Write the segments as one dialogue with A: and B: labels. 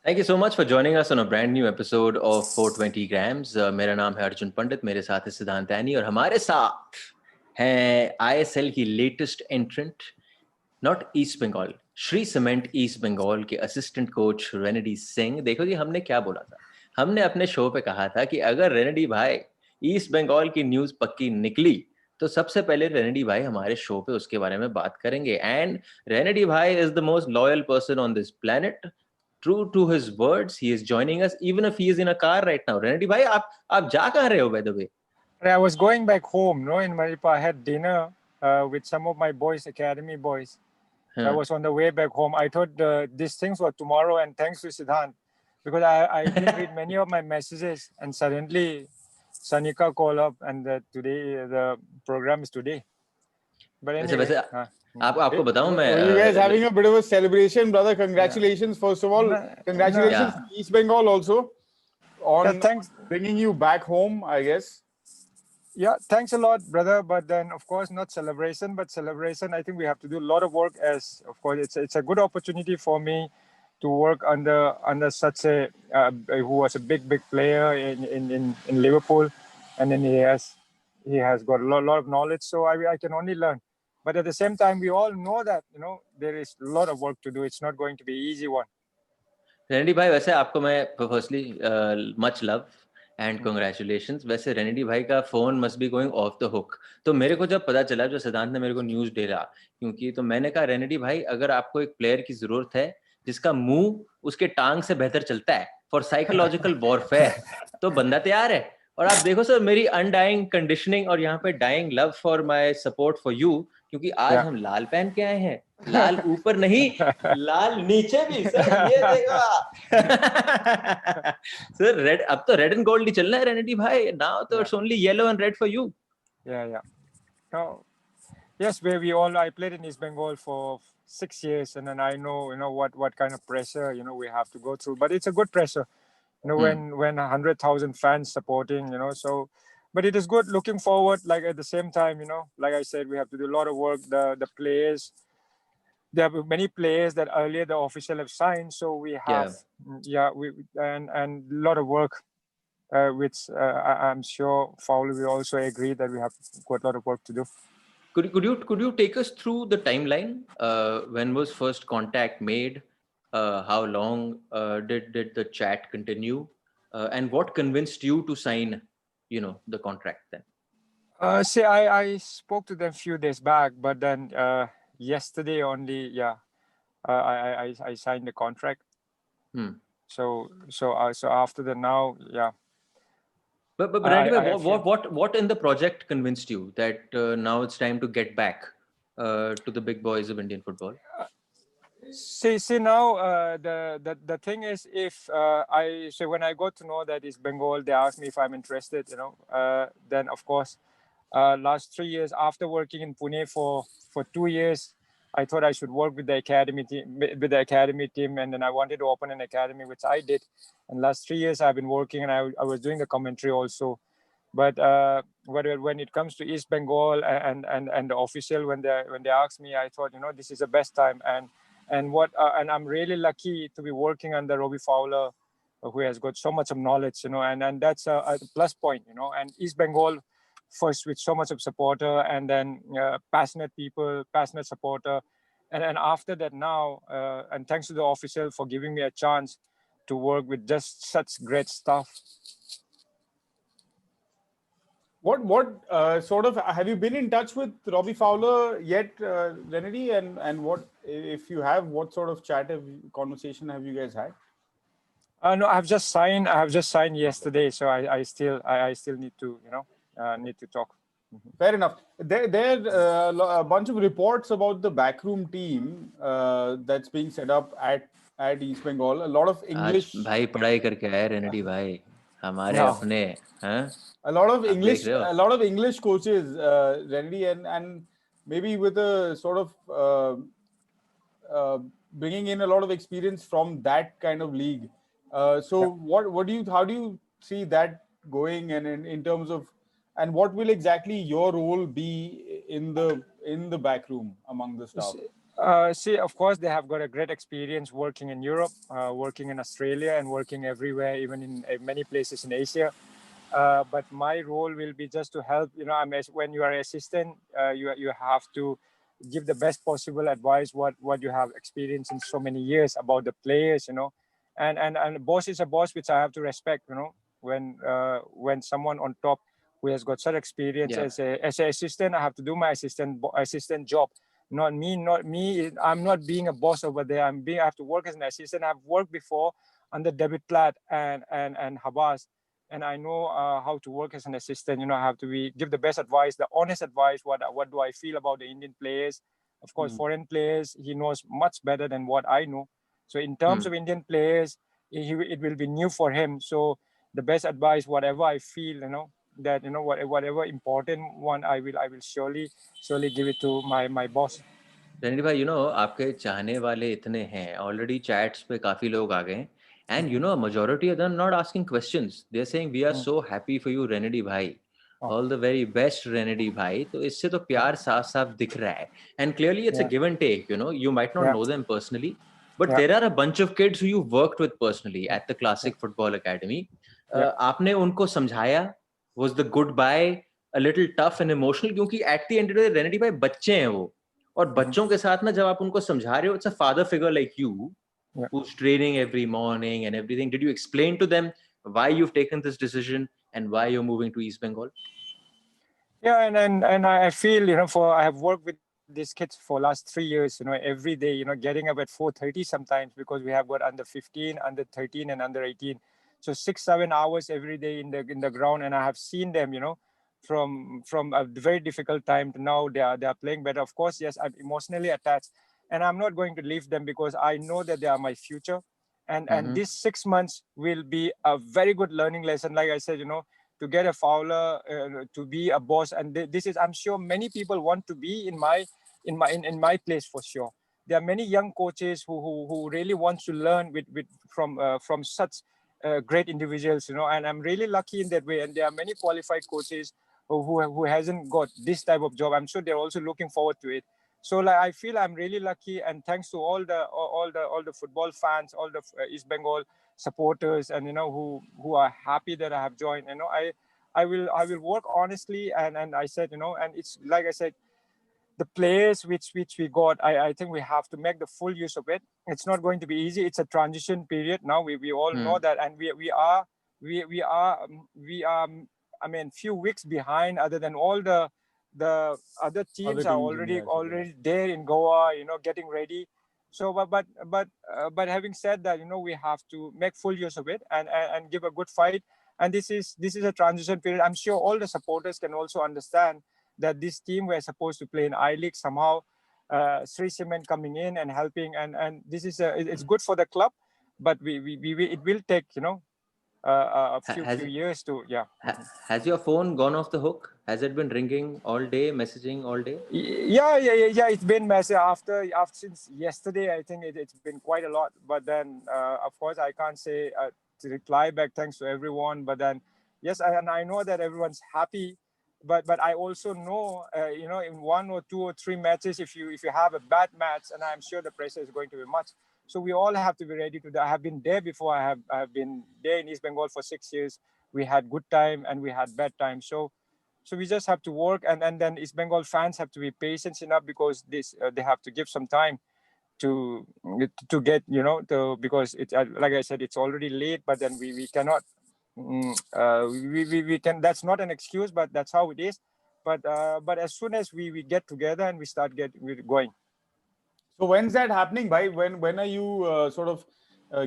A: Thank you so much for joining us on a brand new episode of 420 Grams. मेरा नाम है अर्जुन पंडित, मेरे साथ है सिद्धांत ऐनी और हमारे साथ हैं ISL की latest entrant, not East Bengal, Shree Cement East Bengal के असिस्टेंट कोच रेनेडी सिंह। देखो जी, हमने क्या बोला था, हमने अपने शो पे कहा था कि अगर रेनेडी भाई ईस्ट बंगाल की न्यूज़ पक्की निकली तो सबसे पहले रेनेडी भाई हमारे शो पे उसके बारे में बात करेंगे। एंड रेनेडी भाई is the most loyal person on this planet. True to his words, he is joining us even if he is in a car right now. Renedy bhai, आप जा कहाँ रहे हो by the way?
B: I was going back home, in Manipur. I had dinner with some of my boys, academy boys. I was on the way back home. I thought these things were tomorrow, and thanks to Siddhant, because I didn't read many of my messages, and suddenly Saanika called up, and today the program is today. But anyway,
A: आपको बताऊं मैं.
C: You guys having a bit of a celebration, brother. Congratulations, first of all. Congratulations to East Bengal also on bringing you back home, I guess.
B: Yeah, thanks a lot, brother. But then, of course, not celebration, but celebration. I think we have to do a lot of work. As of course, it's a good opportunity for me to work under such a who was a big player in Liverpool, and then he has got a lot of knowledge. So I can only learn. But at the same time, we all know that there is a lot of work to do. It's not going to be an easy one.
A: Renedy भाई, वैसे आपको मैं firstly much love and congratulations. वैसे रेनेडी भाई का phone must be going of the hook. तो मेरे को जब पता चला, जो सिद्धांत ने मेरे को न्यूज़ डेला, क्योंकि तो मैंने कहा रेनेडी भाई, अगर आपको एक प्लेयर की जरूरत है जिसका मुंह उसके टांग से बेहतर चलता है फॉर साइकोलॉजिकल वॉरफेयर, तो बंदा तैयार है. और आप देखो सर, मेरी अनडाइंग कंडीशनिंग और यहाँ पे dying love for my support for you, क्योंकि आज हम लाल पहन के आए हैं. लाल ऊपर नहीं, लाल नीचे भी. सर ये देखो सर, रेड, अब तो रेड एंड गोल्ड ही चलना है रेनेडी भाई. नाउ तो it's only yellow and red for you.
B: No, yes, I played in East Bengal for 6 years, and then I know what kind of pressure we have to go through. But it's a good pressure, when 100,000 fans supporting, so. But it is good looking forward. Like at the same time, like I said, we have to do a lot of work. The players, there are many players that earlier the official have signed, so we have and a lot of work, which I'm sure Fowler will also agree that we have quite a lot of work to do.
A: Could you take us through the timeline? When was first contact made? How long did the chat continue? And what convinced you to sign the contract then?
B: See, I spoke to them a few days back, but then yesterday only, I signed the contract. So after that now,
A: But what in the project convinced you that now it's time to get back to the big boys of Indian football?
B: See now, the thing is, if when I got to know that it's Bengal, they asked me if I'm interested. Then of course, last 3 years after working in Pune for 2 years, I thought I should work with the academy team, and then I wanted to open an academy, which I did. And last 3 years I've been working, and I was doing the commentary also. But when it comes to East Bengal and the official, when they asked me, I thought this is the best time, and I'm really lucky to be working under Robbie Fowler, who has got so much of knowledge, and that's a plus point, and East Bengal first with so much of supporter, and then passionate people, passionate supporter, and after that now, and thanks to the official for giving me a chance to work with just such great stuff.
C: What sort of, have you been in touch with Robbie Fowler yet, Renedy? And what, if you have, what sort of conversation have you guys had?
B: No, I have just signed yesterday, so I still need to talk.
C: Fair enough. There are a bunch of reports about the backroom team that's being set up at East Bengal. A lot of English.
A: भाई पढ़ाई करके आए रेनेडी भाई, हमारे अपने हैं.
C: A lot of English coaches, Renedy, and maybe with a sort of bringing in a lot of experience from that kind of league. So how do you see that going, and in terms of, and what will exactly your role be in the back room among the staff?
B: See, of course, they have got a great experience working in Europe, working in Australia, and working everywhere, even in many places in Asia. But my role will be just to help. When you are an assistant, you have to give the best possible advice. What you have experienced in so many years about the players, and boss is a boss, which I have to respect. When someone on top who has got such experience as an assistant, I have to do my assistant job. Not me. I'm not being a boss over there. I have to work as an assistant. I've worked before under David Platt and Habas, and I know how to work as an assistant. I have to give the best advice, the honest advice. What do I feel about the Indian players? Of course, foreign players, he knows much better than what I know. So in terms of Indian players, it will be new for him. So the best advice, whatever I feel, that whatever important one, I will surely give it to my boss.
A: Renedy भाई, आपके चाहने वाले इतने हैं, already chats पे काफी लोग आ गए, and majority of them not asking questions, they're saying we are so happy for you Renedy भाई, all the very best Renedy भाई. तो इससे तो प्यार साफ साफ दिख रहा है, and clearly it's a give and take. You might not know them personally, but there are a bunch of kids who you worked with personally at the Classic Football Academy. आपने उनको समझाया? Was the goodbye a little tough and emotional? क्योंकि at the end of the day Renedy भाई बच्चे हैं वो, और बच्चों के साथ ना जब आप उनको समझा रहे हो, it's a father figure like you who's training every morning and everything. Did you explain to them why you've taken this decision and why you're moving to East Bengal?
B: Yeah, and I feel, I have worked with these kids for last 3 years, every day, getting up at 4:30 sometimes, because we have got under 15, under 13, and under 18. So 6-7 hours every day in the ground, and I have seen them, from a very difficult time to now they are playing better. Of course, yes, I'm emotionally attached, and I'm not going to leave them, because I know that they are my future, and these 6 months will be a very good learning lesson. Like I said, to get a Fowler, to be a boss, and this is, I'm sure many people want to be in my place for sure. There are many young coaches who really wants to learn from such great individuals, and I'm really lucky in that way. And there are many qualified coaches who hasn't got this type of job. I'm sure they're also looking forward to it. So I feel I'm really lucky, and thanks to all the football fans, all the East Bengal supporters, and who are happy that I have joined. I will work honestly, and I said, and it's like I said, the players which we got, I think we have to make the full use of it. It's not going to be easy. It's a transition period now. We all know that, and we are I mean, few weeks behind, other than all the other teams are already there in Goa, getting ready. So, but having said that, we have to make full use of it and give a good fight. And this is a transition period. I'm sure all the supporters can also understand that this team were supposed to play in I-League somehow. Sri Cement coming in and helping, and this is it's good for the club, but it will take a few years to
A: Has your phone gone off the hook? Has it been ringing all day, messaging all day?
B: Yeah. It's been messy after since yesterday. I think it's been quite a lot. But then, of course, I can't say to reply back. Thanks to everyone. But then, yes, I know that everyone's happy. But I also know, in 1 or 2 or 3 matches, if you have a bad match, and I'm sure the pressure is going to be much. So we all have to be ready to. I have been there before. I have been there in East Bengal for 6 years. We had good time and we had bad time. So we just have to work, and then East Bengal fans have to be patient enough, because they have to give some time to get because it's like I said, it's already late. But then we cannot. We can. That's not an excuse, but that's how it is. But as soon as we get together and we start going.
C: So when's that happening? By when are you sort of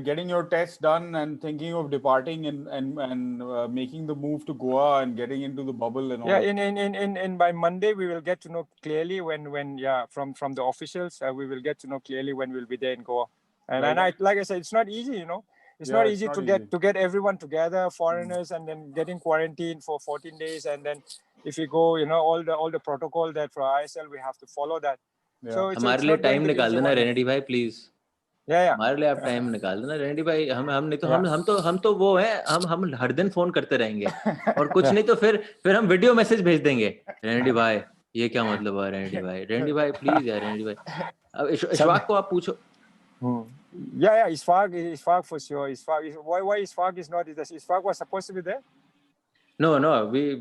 C: getting your test done and thinking of departing and making the move to Goa and getting into the bubble and all?
B: Yeah, in by Monday we will get to know clearly when from the officials we will get to know clearly when we'll be there in Goa. And I like I said, it's not easy, It's not easy to get everyone together, foreigners, and then getting quarantined for 14 days, and then if you go, all the protocol that for ISL we have to follow that.
C: Yeah.
B: So it's
A: हमारे लिए time निकाल देना रेनेडी भाई please. हमारे लिए आप time निकाल देना रेनेडी भाई. हम नहीं तो हम तो वो हैं, हम हर दिन फोन करते रहेंगे और कुछ नहीं तो फिर हम वीडियो मैसेज भेज देंगे. रेनेडी भाई ये क्या मतलब है रेनेडी भाई प्लीज यार रेनेडी भाई. इशफाक को आप पूछो.
B: Yeah, Ishfaq for sure. Why Ishfaq is not? Ishfaq was supposed to be there.
A: No,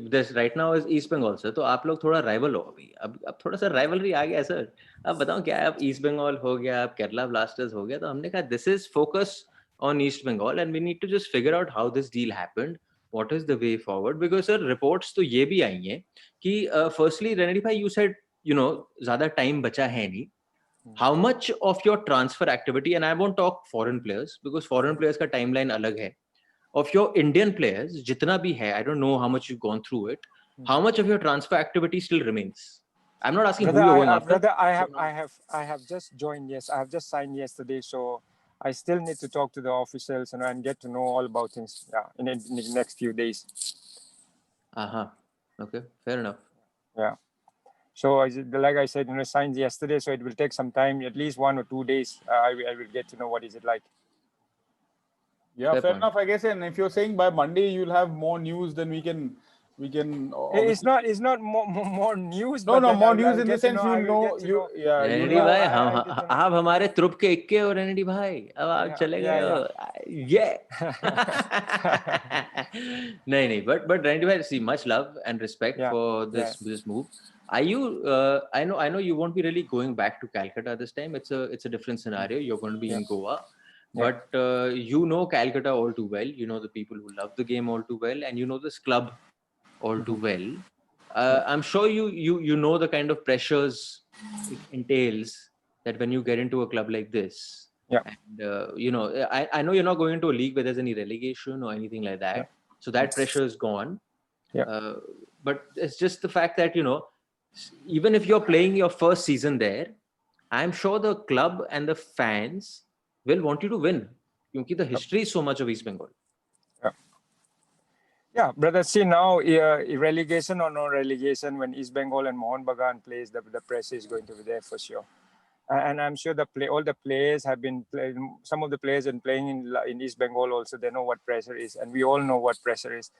A: this right now is East Bengal sir. तो आप लोग थोड़ा rival हो अभी. अब थोड़ा सा rivalry आ गया सर. अब बताओ क्या है, अब East Bengal हो गया, अब Kerala Blasters हो गया, तो हमने कहा this is focus on East Bengal and we need to just figure out how this deal happened. What is the way forward? Because sir reports तो ये भी आई हैं कि firstly Renedy भाई you said ज़्यादा time बचा है नहीं. How much of your transfer activity, and I won't talk foreign players because foreign players का timeline अलग है. Of your Indian players, jitna bhi hai, I don't know how much you've gone through it. How much of your transfer activity still remains? I'm not asking
B: Brother,
A: who you're going after.
B: Brother, I have just joined. Yes, I have just signed yesterday, so I still need to talk to the officials and get to know all about things. Yeah, in the next few days.
A: Okay, fair enough.
B: Yeah. So like I said, signed yesterday, so it will take some time, at least 1 or 2 days. I will get to know what is it like.
C: Yeah, fair enough, I guess. And if you're saying by Monday you'll have more news, then we can.
B: It's not more news.
C: No, more news in the sense
A: Renedy भाई, आप हमारे त्रुप के इक्के हो Renedy भाई. अब आप चले गए हो. Yeah. नहीं. But Renedy भाई, see, much love and respect for this move. Are you? I know you won't be really going back to Calcutta this time. It's a different scenario. You're going to be in Goa. But you know Calcutta all too well. You know the people who love the game all too well, and you know this club all too well. I'm sure you know the kind of pressures it entails that when you get into a club like this.
B: Yeah.
A: And I know you're not going into a league where there's any relegation or anything like that. Yeah. So that pressure is gone.
B: Yeah.
A: But it's just the fact that even if you're playing your first season there, I'm sure the club and the fans will want you to win, because the history is so much of East Bengal.
B: Yeah, brother. See now, relegation or no relegation, when East Bengal and Mohun Bagan plays, the pressure is going to be there for sure. And I'm sure all the players have been playing. Some of the players are playing in East Bengal also. They know what pressure is, and we all know what pressure is.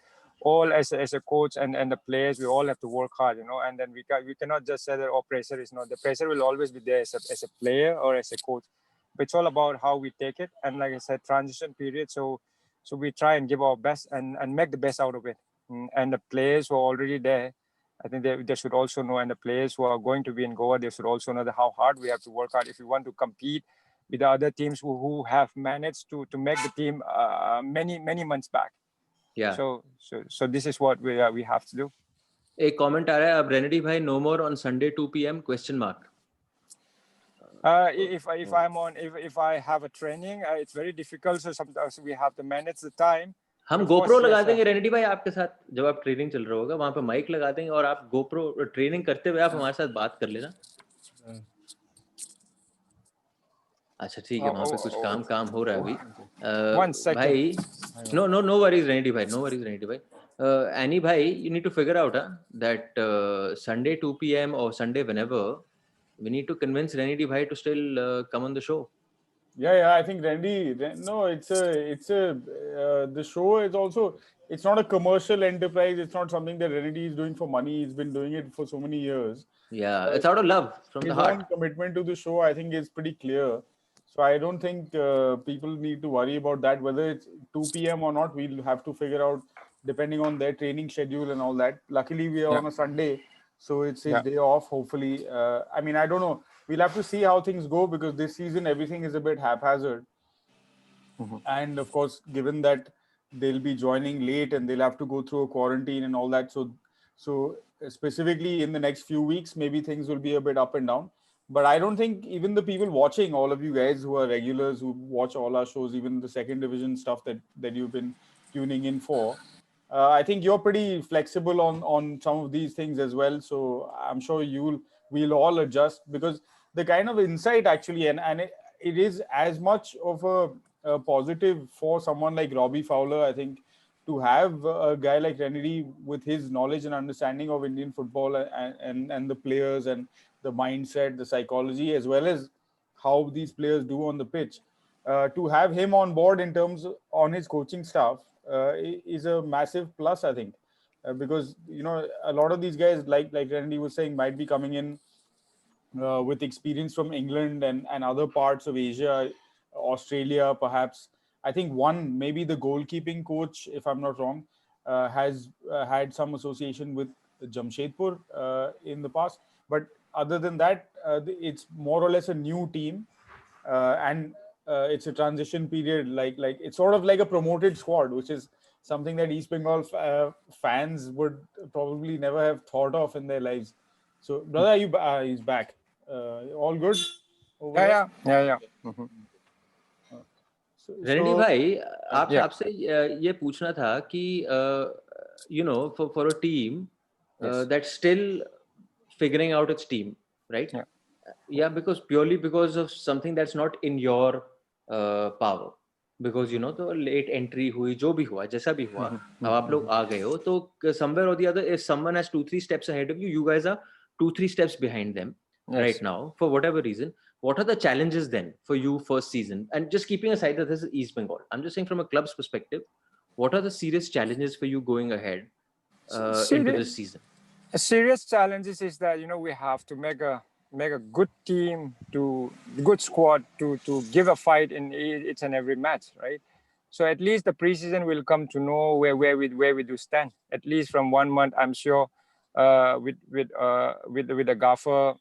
B: All as a coach and the players, we all have to work hard, And then we cannot just say that pressure is not. The pressure will always be there as a player or as a coach. But it's all about how we take it. And like I said, transition period. So we try and give our best and make the best out of it. And the players who are already there, I think they should also know, and the players who are going to be in Goa, they should also know how hard we have to work hard if we want to compete with the other teams who have managed to make the team many months back.
A: Yeah.
B: So this is what we have to do.
A: A comment आ रहा है, अब Renedy भाई no more on Sunday 2 p.m? ?
B: If I have a training, it's very difficult. So sometimes we have to manage the time.
A: हम GoPro लगा देंगे Renedy भाई आपके साथ, जब आप ट्रेनिंग चल रहा होगा वहाँ पे माइक लगा देंगे और आप GoPro ट्रेनिंग करते हुए आप हमारे साथ बात कर लेना. अच्छा ठीक है, वहाँ पे कुछ काम हो रहा है अभी.
B: 1 second.
A: भाई, no worries Renedy भाई. Annie भाई, you need to figure out that Sunday 2 p.m. or Sunday whenever, we need to convince Renedy bhai to still come on the show.
C: Yeah, I think the show is also, it's not a commercial enterprise. It's not something that Renedy is doing for money. He's been doing it for so many years.
A: Yeah, it's out of love from the heart.
C: His own commitment to the show, I think, is pretty clear. So I don't think people need to worry about that. Whether it's 2 p.m. or not, we'll have to figure out depending on their training schedule and all that. Luckily, we are on a Sunday. So it's his day off, hopefully. I mean, I don't know. We'll have to see how things go, because this season, everything is a bit haphazard. And of course, given that they'll be joining late and they'll have to go through a quarantine and all that. So specifically in the next few weeks, maybe things will be a bit up and down. But I don't think even the people watching, all of you guys who are regulars, who watch all our shows, even the second division stuff that you've been tuning in for, I think you're pretty flexible on some of these things as well. So I'm sure we'll all adjust, because the kind of insight actually, and it is as much of a positive for someone like Robbie Fowler, I think, to have a guy like Renedy with his knowledge and understanding of Indian football and the players and the mindset, the psychology, as well as how these players do on the pitch. To have him on board in terms on his coaching staff is a massive plus, I think, because a lot of these guys, like Renedy was saying, might be coming in with experience from England and other parts of Asia, Australia, perhaps. I think maybe the goalkeeping coach, if I'm not wrong, has had some association with Jamshedpur in the past. But other than that, it's more or less a new team, and it's a transition period. Like it's sort of like a promoted squad, which is something that East Bengal fans would probably never have thought of in their lives. So, brother, he's back. All good over there?
B: Yeah. Mhm.
A: Renedy भाई आपसे
B: Yeah.
A: आपसे ये पूछना था कि you know for a team
B: Yes.
A: that's still figuring out its team, right? Yeah, because of something that's not in your power, because you know the late entry हुई, जो भी हुआ, जैसा भी हुआ, अब आप लोग आ गए हो, तो somewhere or the other, if someone has 2-3 steps ahead of you, you guys are 2-3 steps behind them right now for whatever reason. What are the challenges then for you first season? And just keeping aside that this is East Bengal, I'm just saying from a club's perspective, what are the serious challenges for you going ahead into this season?
B: Serious challenges is that we have to make a good team, good squad to give a fight in each and every match, right? So at least the preseason will come to know where we do stand. At least from 1 month, I'm sure, with the gaffer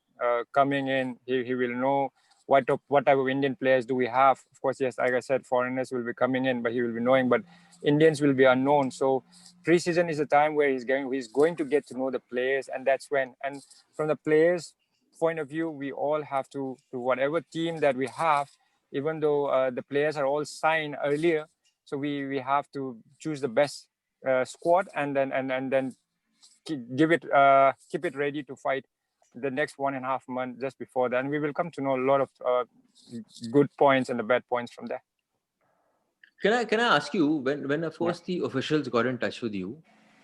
B: coming in, he will know what type of Indian players do we have. Of course, yes, like I said, foreigners will be coming in, but he will be knowing. But Indians will be unknown. So preseason is a time where he's going to get to know the players, and that's when. And from the players' point of view, we all have to whatever team that we have, even though the players are all signed earlier. So we have to choose the best squad, and then keep it ready to fight the next 1.5 months just before that. And we will come to know a lot of good points and the bad points from there.
A: Can I ask you, when of course the officials got in touch with you,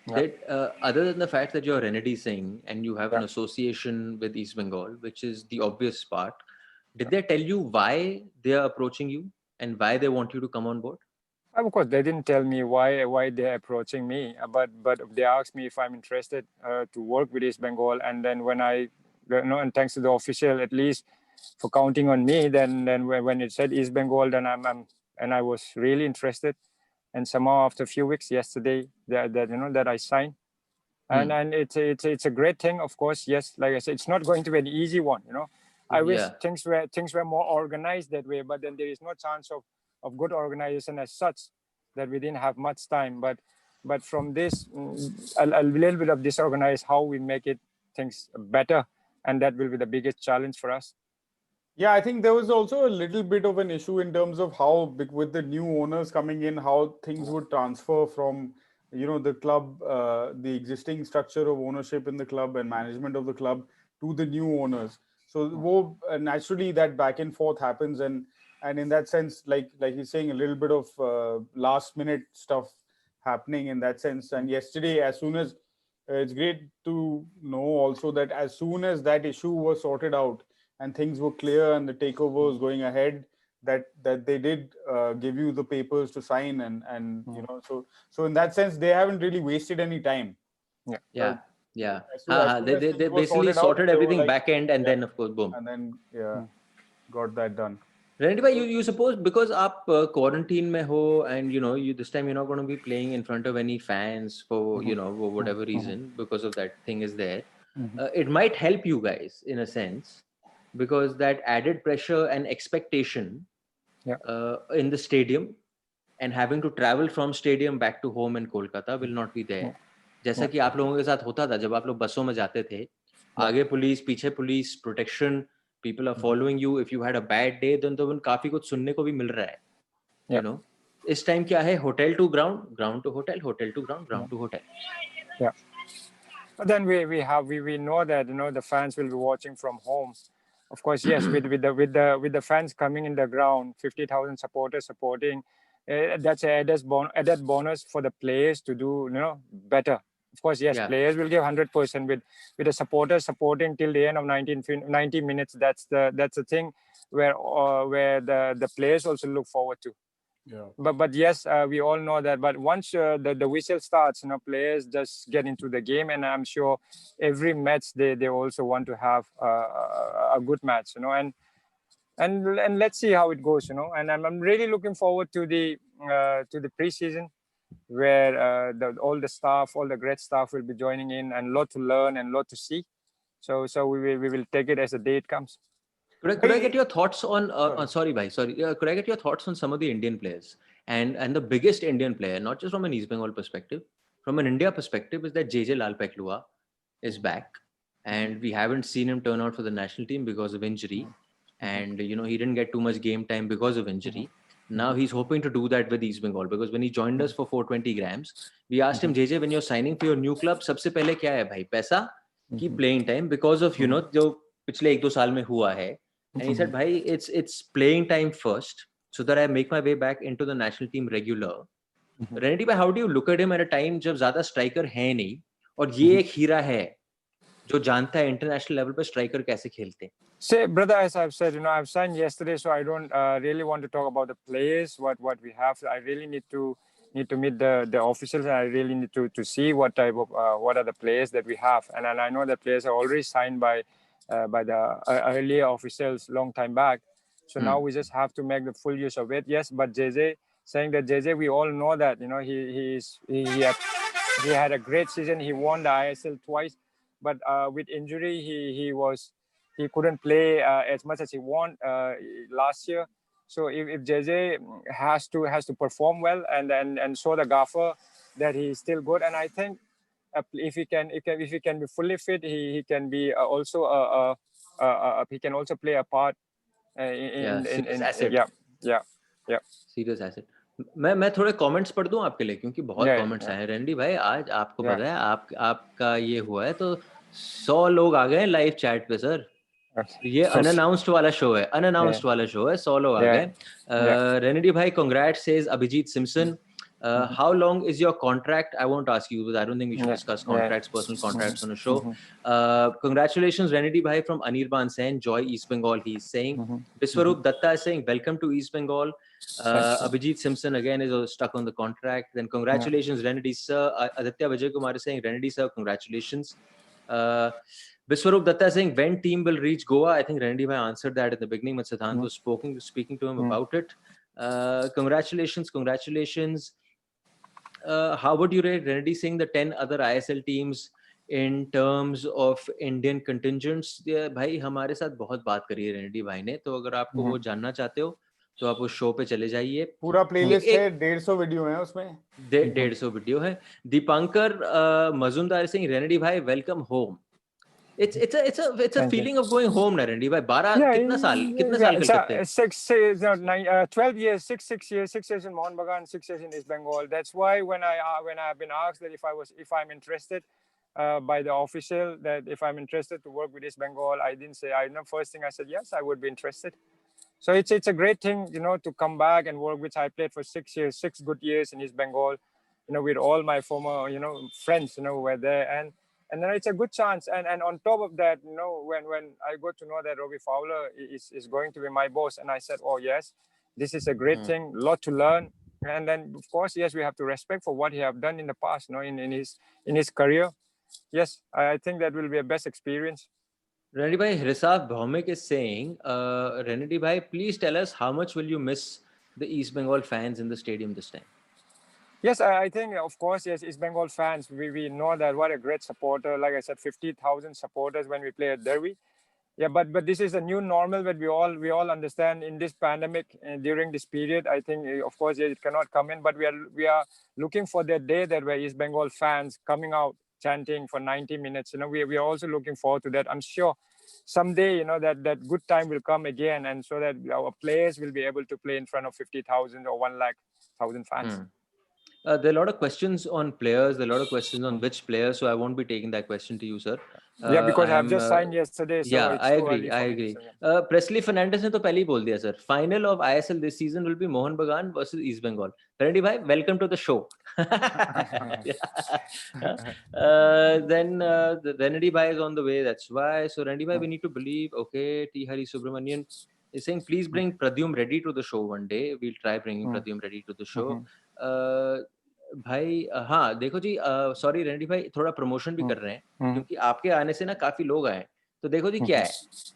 A: that other than the fact that you're Renedy Singh and you have an association with East Bengal, which is the obvious part, did they tell you why they are approaching you and why they want you to come on board?
B: Of course, they didn't tell me why they're approaching me, but they asked me if I'm interested to work with East Bengal, and then when and thanks to the official at least for counting on me, then when it said East Bengal, then I was really interested, and somehow after a few weeks, yesterday, that I signed, and it's a great thing, of course. Yes, like I said, it's not going to be an easy one, I wish things were more organized that way, but then there is no chance of good organization as such, that we didn't have much time. But from this, a little bit of disorganized, how we make it things better, and that will be the biggest challenge for us.
C: Yeah, I think there was also a little bit of an issue in terms of how, with the new owners coming in, how things would transfer from, the club, the existing structure of ownership in the club and management of the club to the new owners. So naturally that back and forth happens, and in that sense, like he's saying, a little bit of last minute stuff happening in that sense. And yesterday, as soon as it's great to know also that as soon as that issue was sorted out and things were clear and the takeover was going ahead, that they did give you the papers to sign, and so in that sense they haven't really wasted any time.
A: Yeah.
C: They
A: basically sorted everything back end, and then of course boom,
C: and then got that done.
A: Renedy bhai, you suppose because aap quarantine mein ho, and you this time you're not going to be playing in front of any fans for for whatever reason, because of that thing is there, it might help you guys in a sense, because that added pressure and expectation in the stadium and having to travel from stadium back to home in Kolkata will not be there. जैसा कि आप लोगों के साथ होता था जब आप लोग बसों में जाते थे, आगे पुलिस, पीछे police, protection, people are following you. If you had a bad day, then तो काफी कुछ सुनने को भी मिल रहा है. इस टाइम क्या है, hotel to ground, ground to hotel, hotel to ground, ground to hotel.
B: Yeah. But then we know that the fans will be watching from home. Of course, yes, with the fans coming in the ground, 50,000 supporters supporting, that's a added bonus for the players to do better. Of course, yes, players will give 100% with the supporters supporting till the end of 90 minutes. That's the thing where the players also look forward to.
C: Yeah.
B: But yes, we all know that. But once the whistle starts, players just get into the game, and I'm sure every match they also want to have a good match, and let's see how it goes, And I'm really looking forward to the preseason, where all the staff, all the great staff will be joining in, and a lot to learn and a lot to see. So we will take it as the day it comes.
A: Could I get your thoughts on? Sorry, bhai. Sorry. Could I get your thoughts on some of the Indian players and the biggest Indian player, not just from an East Bengal perspective, from an India perspective, is that JJ Lalpeklua is back, and we haven't seen him turn out for the national team because of injury, and he didn't get too much game time because of injury. Now he's hoping to do that with East Bengal, because when he joined us for 420 grams, we asked him, JJ, when you're signing for your new club, सबसे पहले क्या है भाई? पैसा की playing time, because of जो पिछले 1-2 साल में हुआ है. And he said, bhai, it's playing time first, so that I make my way back into the national team regular. Renedy bhai, how do you look at him at a time जब ज़्यादा striker है नहीं, और ये एक हीरा है जो जानता है international level पे striker कैसे खेलते हैं?
B: Say, brother, as I've said, I've signed yesterday, so I don't really want to talk about the players, what we have. I really need to meet the officials, and I really need to see what type of what are the players that we have. And I know the players are already signed by the earlier officials long time back. So now we just have to make the full use of it. Yes, but JJ, we all know that he had a great season. He won the ISL twice, but with injury he couldn't play as much as he wanted last year. So if JJ has to perform well and show the gaffer that he's still good, and I think if he can be fully fit, he can be also he can also play a part in
A: asset.
B: Yeah.
A: Serious asset. मैं थोड़े comments पढ़ दूं आपके लिए, क्योंकि बहुत comments आए हैं. रेंडी भाई, आज आपको पता है आपका ये हुआ है तो 100 लोग आ गए लाइव चैट पे सर. ये अनअनाउंस्ड वाला शो है, 100 लोग आ गए. रेनेडी भाई, congrats, says Abhijit Simpson. How long is your contract? I won't ask you, because I don't think we should discuss contracts, personal contracts on a show. Congratulations, Renedy bhai, from Anirban Sen, Joy East Bengal, he's saying. Biswarup Datta is saying, welcome to East Bengal. Abhijit Simpson again is stuck on the contract. Then congratulations, Renedy sir. Aditya Vijay Kumar is saying, Renedy sir, congratulations. Biswarup Datta is saying, when team will reach Goa? I think Renedy bhai answered that at the beginning, but Siddhant was speaking to him about it. Congratulations. How would you rate Renedy Singh, the 10 other ISL teams in terms of Indian contingents? भाई हमारे साथ बहुत बात करी है Renedy भाई ने, तो अगर आपको वो जानना चाहते हो तो आप उस शो पे चले जाइए.
C: पूरा प्लेलिस्ट है, 150 वीडियो है उसमें.
A: 150 वीडियो है. दीपांकर मजुमदार सिंह, Renedy भाई, welcome home. It's a feeling of going home, Renedy bhai. 12 कितना साल खेल सकते हैं?
B: 12 years, 6 years in Mohun Bagan, 6 years in East Bengal. That's why when I've been asked that if I'm interested by the official, that if I'm interested to work with East Bengal, I didn't say. First thing I said, yes, I would be interested. So it's a great thing, to come back and work, which I played for 6 years, 6 good years in East Bengal, with all my former, friends, who were there, and then it's a good chance. And on top of that, when I got to know that Robbie Fowler is going to be my boss, and I said, oh yes, this is a great thing, a lot to learn. And then of course, yes, we have to respect for what he have done in the past, in his career. Yes, I think that will be a best experience.
A: Renedy bhai, Hrisab Bhaumik is saying, Renedy bhai, please tell us how much will you miss the East Bengal fans in the stadium this time?
B: Yes, I think, of course, yes, East Bengal fans, we know that what a great supporter. Like I said, 50,000 supporters when we play at Derby. Yeah, but this is a new normal that we all understand in this pandemic during this period. I think, of course, it cannot come in, but we are looking for that day that where East Bengal fans coming out chanting for 90 minutes. We are also looking forward to that. I'm sure someday, that good time will come again, and so that our players will be able to play in front of 50,000 or 100,000 fans.
A: There are a lot of questions on players. There are a lot of questions on which players. So I won't be taking that question to you, sir.
B: Yeah, because I've just signed yesterday. So
A: yeah, I agree. Presley Fernandez ने तो पहले ही बोल दिया, sir. Final of ISL this season will be Mohun Bagan versus East Bengal. Renedy bhai, welcome to the show. Then the Renedy bhai is on the way. That's why. So Renedy bhai, we need to believe. Okay, T Hari Subramanian. is saying please bring Pradyum Reddy to the show one day. We'll try bringing Pradyum Reddy to the show. भाई हाँ देखो जी, sorry Renedy भाई, थोड़ा promotion भी कर रहे हैं क्योंकि आपके आने से ना काफी लोग आए। तो देखो जी क्या है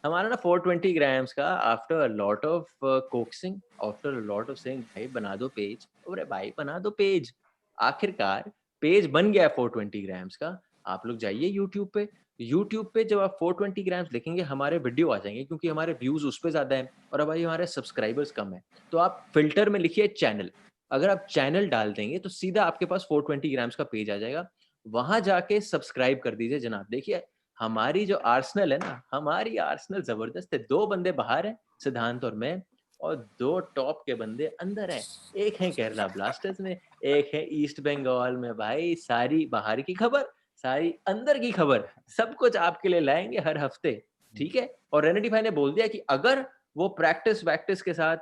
A: हमारा ना 420 ग्राम्स का, after a lot of coaxing, after a lot of saying भाई बना दो पेज, अरे भाई बना दो पेज, आखिरकार पेज बन गया 420 ग्राम्स का। आप लोग जाइए यूट्यूब पे जब आप 420 ग्राम्स लिखेंगे हमारे वीडियो आ जाएंगे, क्योंकि हमारे व्यूज उस पर ज्यादा है और अब भाई हमारे सब्सक्राइबर्स कम है। तो आप फिल्टर में लिखिए चैनल, अगर आप चैनल डाल देंगे तो सीधा आपके पास 420 ग्राम्स का पेज आ जाएगा, वहां जाके सब्सक्राइब कर दीजिए जनाब। देखिए हमारी जो आर्सेनल है ना, हमारी आर्सेनल जबरदस्त है। 2 बंदे बाहर हैं, सिद्धांत और मैं, और 2 टॉप के बंदे अंदर हैं। एक है केरला ब्लास्टर्स में, एक है ईस्ट बंगाल में। भाई सारी बाहर की खबर, सारी अंदर की खबर, सब कुछ आपके लिए लाएंगे हर हफ्ते, ठीक है। और रेनेडी भाई ने बोल दिया कि अगर वो प्रैक्टिस के साथ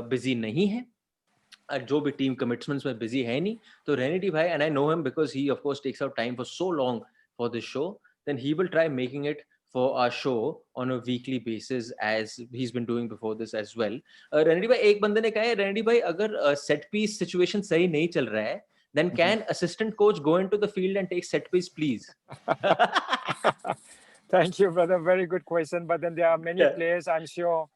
A: बिजी नहीं है, जो भी टीम कमिटमेंट्स में बिजी है नहीं, तो रेनेडी भाई, and I know him because he of course takes out time for so long for this show, then he will try making it for our show on a weekly basis as he's been doing before this as well. Renedy भाई, एक बंदे ने कहा है रेनेडी भाई अगर set piece situation सही नहीं चल रहा है, then can assistant coach go into the field and take set piece please?
B: Thank you, brother. Very good question. But then there are many players, I'm sure,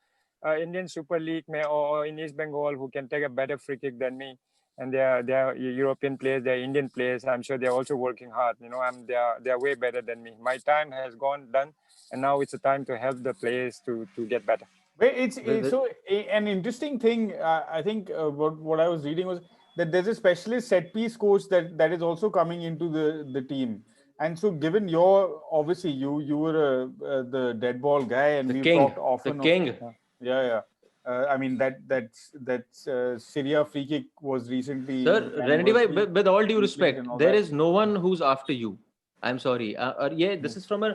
B: Indian Super League or in East Bengal who can take a better free kick than me. And they are European players, they are Indian players. I'm sure they're also working hard. You know, they are way better than me. My time has gone done, and now it's a time to help the players to get better.
C: But it's so an interesting thing. I think what I was reading was that there's a specialist set piece coach that is also coming into the team. And so, given your obviously you were the dead ball guy, and we've talked often.
A: The king.
C: Yeah. I mean that's Syria free kick was recently.
A: Sir, Renedy bhai, with all due respect, there is no one who's after you. I'm sorry. और ये this is from a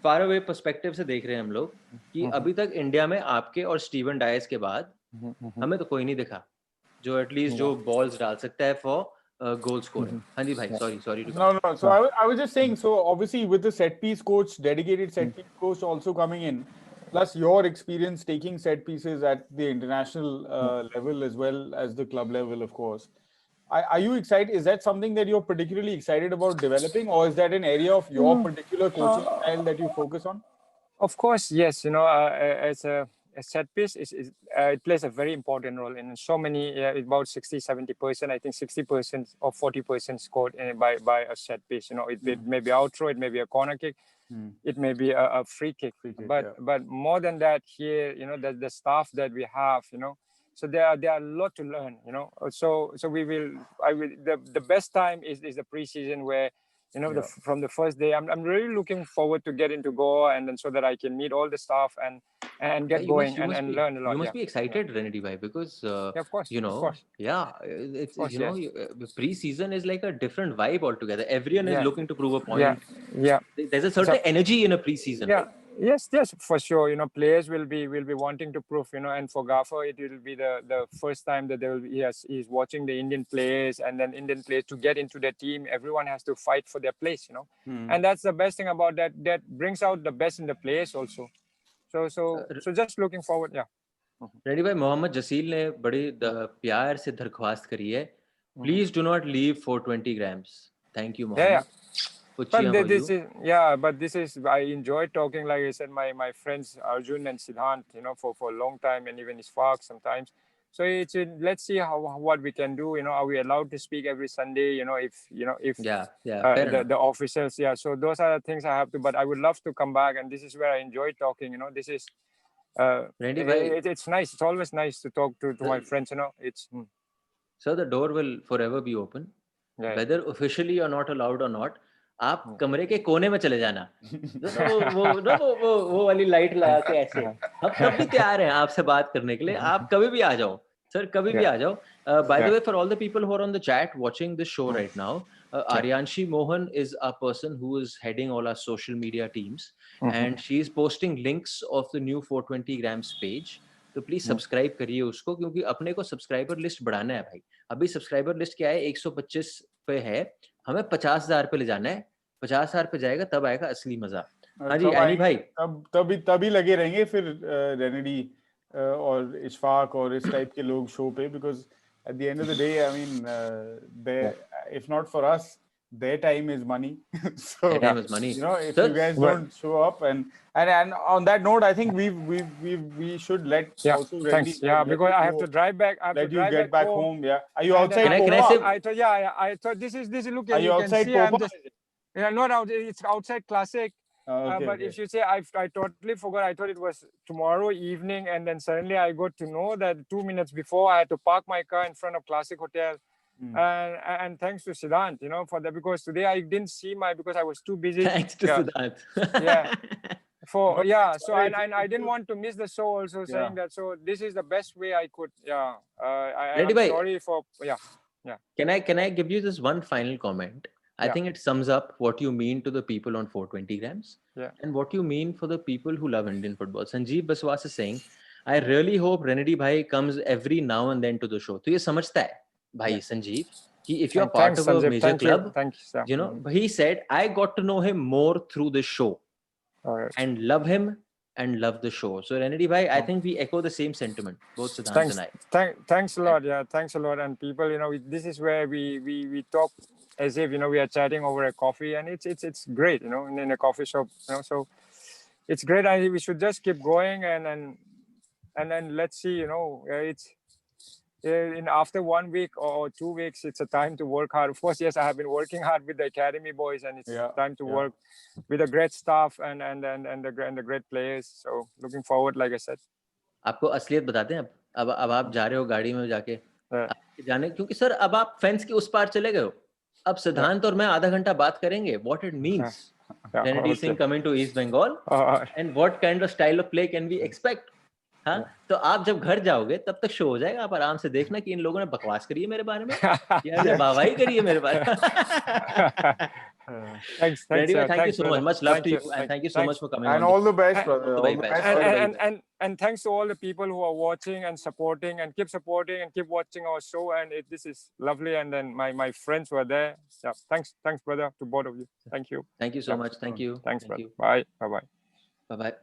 A: far away perspective से देख रहे हैं हम लोग कि अभी तक इंडिया में आपके और स्टीवन डायस के बाद हमें तो कोई नहीं दिखा जो एटलीस्ट जो बॉल्स डाल सकता है फॉर goal scoring. हाँ जी भाई, sorry.
C: No. So I was just saying. So obviously with the set piece coach, dedicated set piece coach also coming in, plus your experience taking set pieces at the international level as well as the club level, of course. Are you excited? Is that something that you're particularly excited about developing, or is that an area of your particular coaching style that you focus on?
B: Of course, yes. You know, as a set piece, it plays a very important role in so many, about 60-70%. I think 60% or 40% scored by a set piece. You know, it may be outthrow, it may be a corner kick, it may be a free kick. But more than that, here, you know, the staff that we have, you know, so there are a lot to learn. You know, so the best time is the preseason where. You know, from the first day, I'm really looking forward to getting to Goa, and then so that I can meet all the staff and get going and learn a lot.
A: You must be excited, Renedy bhai, because
B: of course,
A: you know,
B: of course.
A: It's you know, pre-season is like a different vibe altogether. Everyone is looking to prove a point.
B: Yeah.
A: There's a certain energy in a pre-season.
B: Yeah. Yes, for sure. You know, players will be wanting to prove. You know, and for Gaffer, it will be the first time that he's watching the Indian players, and then Indian players to get into their team. Everyone has to fight for their place. You know, and that's the best thing about that. That brings out the best in the players also. So just looking forward. Yeah.
A: Ready भाई, मोहम्मद जसील ने बड़ी प्यार से दरख्वास्त करी है, please do not leave 420 grams. Thank you, Mohammed.
B: But this is I enjoy talking. Like I said, my friends Arjun and Siddhant, you know, for a long time, and even Isfaq sometimes. So let's see what we can do. You know, are we allowed to speak every Sunday? You know, if the officials. Yeah. So those are the things I have to. But I would love to come back, and this is where I enjoy talking. You know, this is. It's nice. It's always nice to talk to my friends. You know, it's.
A: So the door will forever be open, whether officially you're not allowed or not. आप कमरे के कोने में चले जाना, वो वाली light लगा के ऐसे, हम तब भी तैयार हैं आपसे बात करने के लिए. आप कभी भी आ जाओ सर, कभी भी आ जाओ. By the way, for all the people who are on the chat watching this show right now, Aryanshi Mohan is a person who is heading all our social media teams, and she is posting links of the new 420 grams page. तो please subscribe करिए उसको, क्योंकि अपने को subscriber list बढ़ाना है भाई. अभी सब्सक्राइबर लिस्ट क्या है, 125 पे है, हमें 50,000 पे ले जाना है. 50,000 पे जाएगा तब आएगा असली मजा. हाँ जी, एनी भाई.
C: तभी लगे रहेंगे फिर रेनेडी or Ishfaq or इस type के लोग show पे, because at the end of the day, I mean, if not for us, their time is money. So
A: Their time is money.
C: you know, if
A: Sir,
C: you guys don't show up, and on that note, I think we should let also
B: thanks.
C: Renedy, let
B: Because
C: you
B: I have
C: go,
B: to drive back. I have to
C: let you
B: drive
C: get back home. Yeah, are you
B: And then
C: outside
A: Can I say-
B: I thought, I thought this is look.
C: Are you
B: can
C: outside
B: see
C: Popa?
B: I'm just not out. It's outside Classic.
C: Okay,
B: But
C: okay.
B: if you say I totally forgot. I thought it was tomorrow evening, and then suddenly I got to know that 2 minutes before I had to park my car in front of Classic Hotel. And thanks to Siddhant, you know, for that, because today I didn't see because I was too busy.
A: Thanks to Siddhant.
B: Yeah. So
C: sorry,
B: I didn't want to miss the show also, saying that. So this is the best way I could. I'm
A: Renedy bhai,
B: sorry for
A: Can I give you this one final comment? I
B: Yeah.
A: think it sums up what you mean to the people on 420 grams
B: Yeah.
A: and what you mean for the people who love Indian football. Sanjeev Baswas is saying, I really hope Renedy bhai comes every now and then to the show. तो ये समझता है भाई Sanjeev कि if you're part
B: Thanks,
A: of a
B: Sanjeev.
A: major
B: Thank
A: club,
B: you. Thank you, sir.
A: you know, he said, I got to know him more through the show
B: All right.
A: and love him and love the show. So Renedy bhai, I think we echo the same sentiment, both Siddhant and I.
B: Thanks a lot. Yeah, thanks a lot. And people, you know, this is where we talk as if, you know, we are chatting over a coffee, and it's great, you know, in a coffee shop, you know. So it's great. We should just keep going, and then let's see, you know, it's in after 1 week or 2 weeks, it's a time to work hard. Of course, yes, I have been working hard with the academy boys, and it's time to work with a great staff and the great players. So looking forward, like I said.
A: आपको असलियत बताते हैं अब आप जा रहे हो गाड़ी में जाके जाने, क्योंकि सर अब आप फेंस के उस पार चले गए हो. अब सिद्धांत और मैं आधा घंटा बात करेंगे what it means. Renedy Singh coming to East Bengal and what kind of style of play can we expect. हाँ, तो आप जब घर जाओगे तब तक शो हो जाएगा. आप आराम से देखना कि इन लोगों ने बकवास करी है मेरे बारे में या इन्होंने वाहवाही करी है मेरे बारे में.
B: Thanks,
A: Renedy bhai, thank you so
B: brother.
A: much love to you, and thank you so much for coming
C: and
A: on
C: all the best, brother.
A: All the very best.
B: And thanks to all the people who are watching and supporting, and keep supporting and keep watching our show. And this is lovely. And then my friends were there. Yeah, thanks, brother, to both of you. Thank you.
A: Thank you so much. Thank you.
B: Thanks,
A: Thank
B: brother.
A: you.
B: Bye.
A: Bye bye.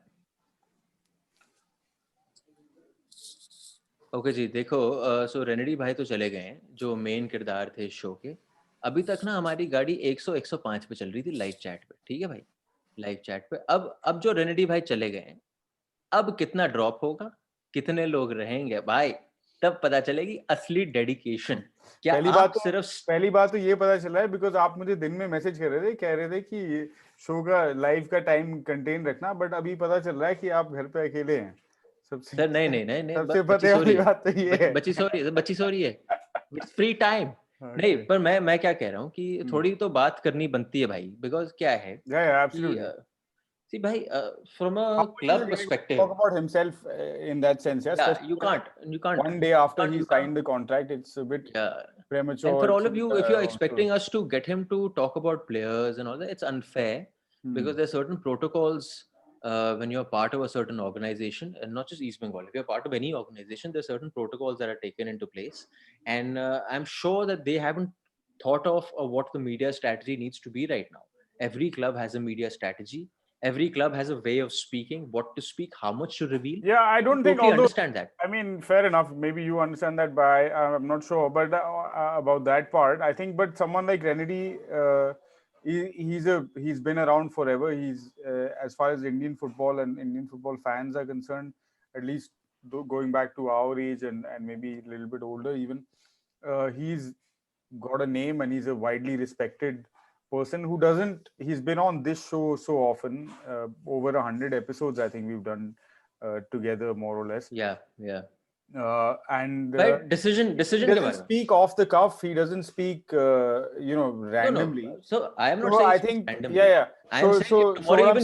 A: Okay जी, देखो so Renedy भाई तो चले गए हैं जो main किरदार थे इस शो के. अभी तक ना हमारी गाड़ी 100-105 पे चल रही थी लाइव चैट पे. ठीक है भाई, लाइव चैट पे. अब जो रेनेडी भाई चले गए हैं, अब कितना ड्रॉप होगा, कितने लोग रहेंगे भाई, तब पता चलेगी असली डेडिकेशन. क्या
C: पहली बात तो ये पता चला है बिकॉज आप मुझे दिन में मैसेज कर रहे थे, कह रहे थे कि शो का लाइव का टाइम कंटेन रखना, बट अभी पता चल रहा है कि आप घर पे अकेले हैं.
A: सर नहीं
C: सबसे पते वाली बात तो ये है.
A: बच्ची सो रही है. It's free time. नहीं, पर मैं क्या कह रहा हूँ कि थोड़ी तो बात करनी बनती है भाई, बिकॉज क्या है, see bhai, from a club perspective,
C: talk about himself in that sense. Yes,
A: you can't
C: one day after he signed the contract. It's a bit premature.
A: And for all of you, if you're expecting us to get him to talk about players and all that, it's unfair because there's certain protocols when you're part of a certain organization, and not just East Bengal. If you're part of any organization, there's certain protocols that are taken into place, and I'm sure that they haven't thought of what the media strategy needs to be right now. Every club has a media strategy. Every club has a way of speaking, what to speak, how much to reveal.
C: Yeah, I don't think
A: totally understand that.
C: I mean, fair enough. Maybe you understand that, but I'm not sure. But about that part, I think. But someone like Renedy, he's been around forever. He's as far as Indian football and Indian football fans are concerned, at least going back to our age and maybe a little bit older even, he's got a name and he's a widely respected person who he's been on this show so often, over 100 episodes I think we've done together, more or less.
A: Yeah.
C: And
A: decision
C: he doesn't speak off the cuff. He doesn't speak randomly.
A: No. So I am not saying
C: I think
A: randomly.
C: I am
A: saying tomorrow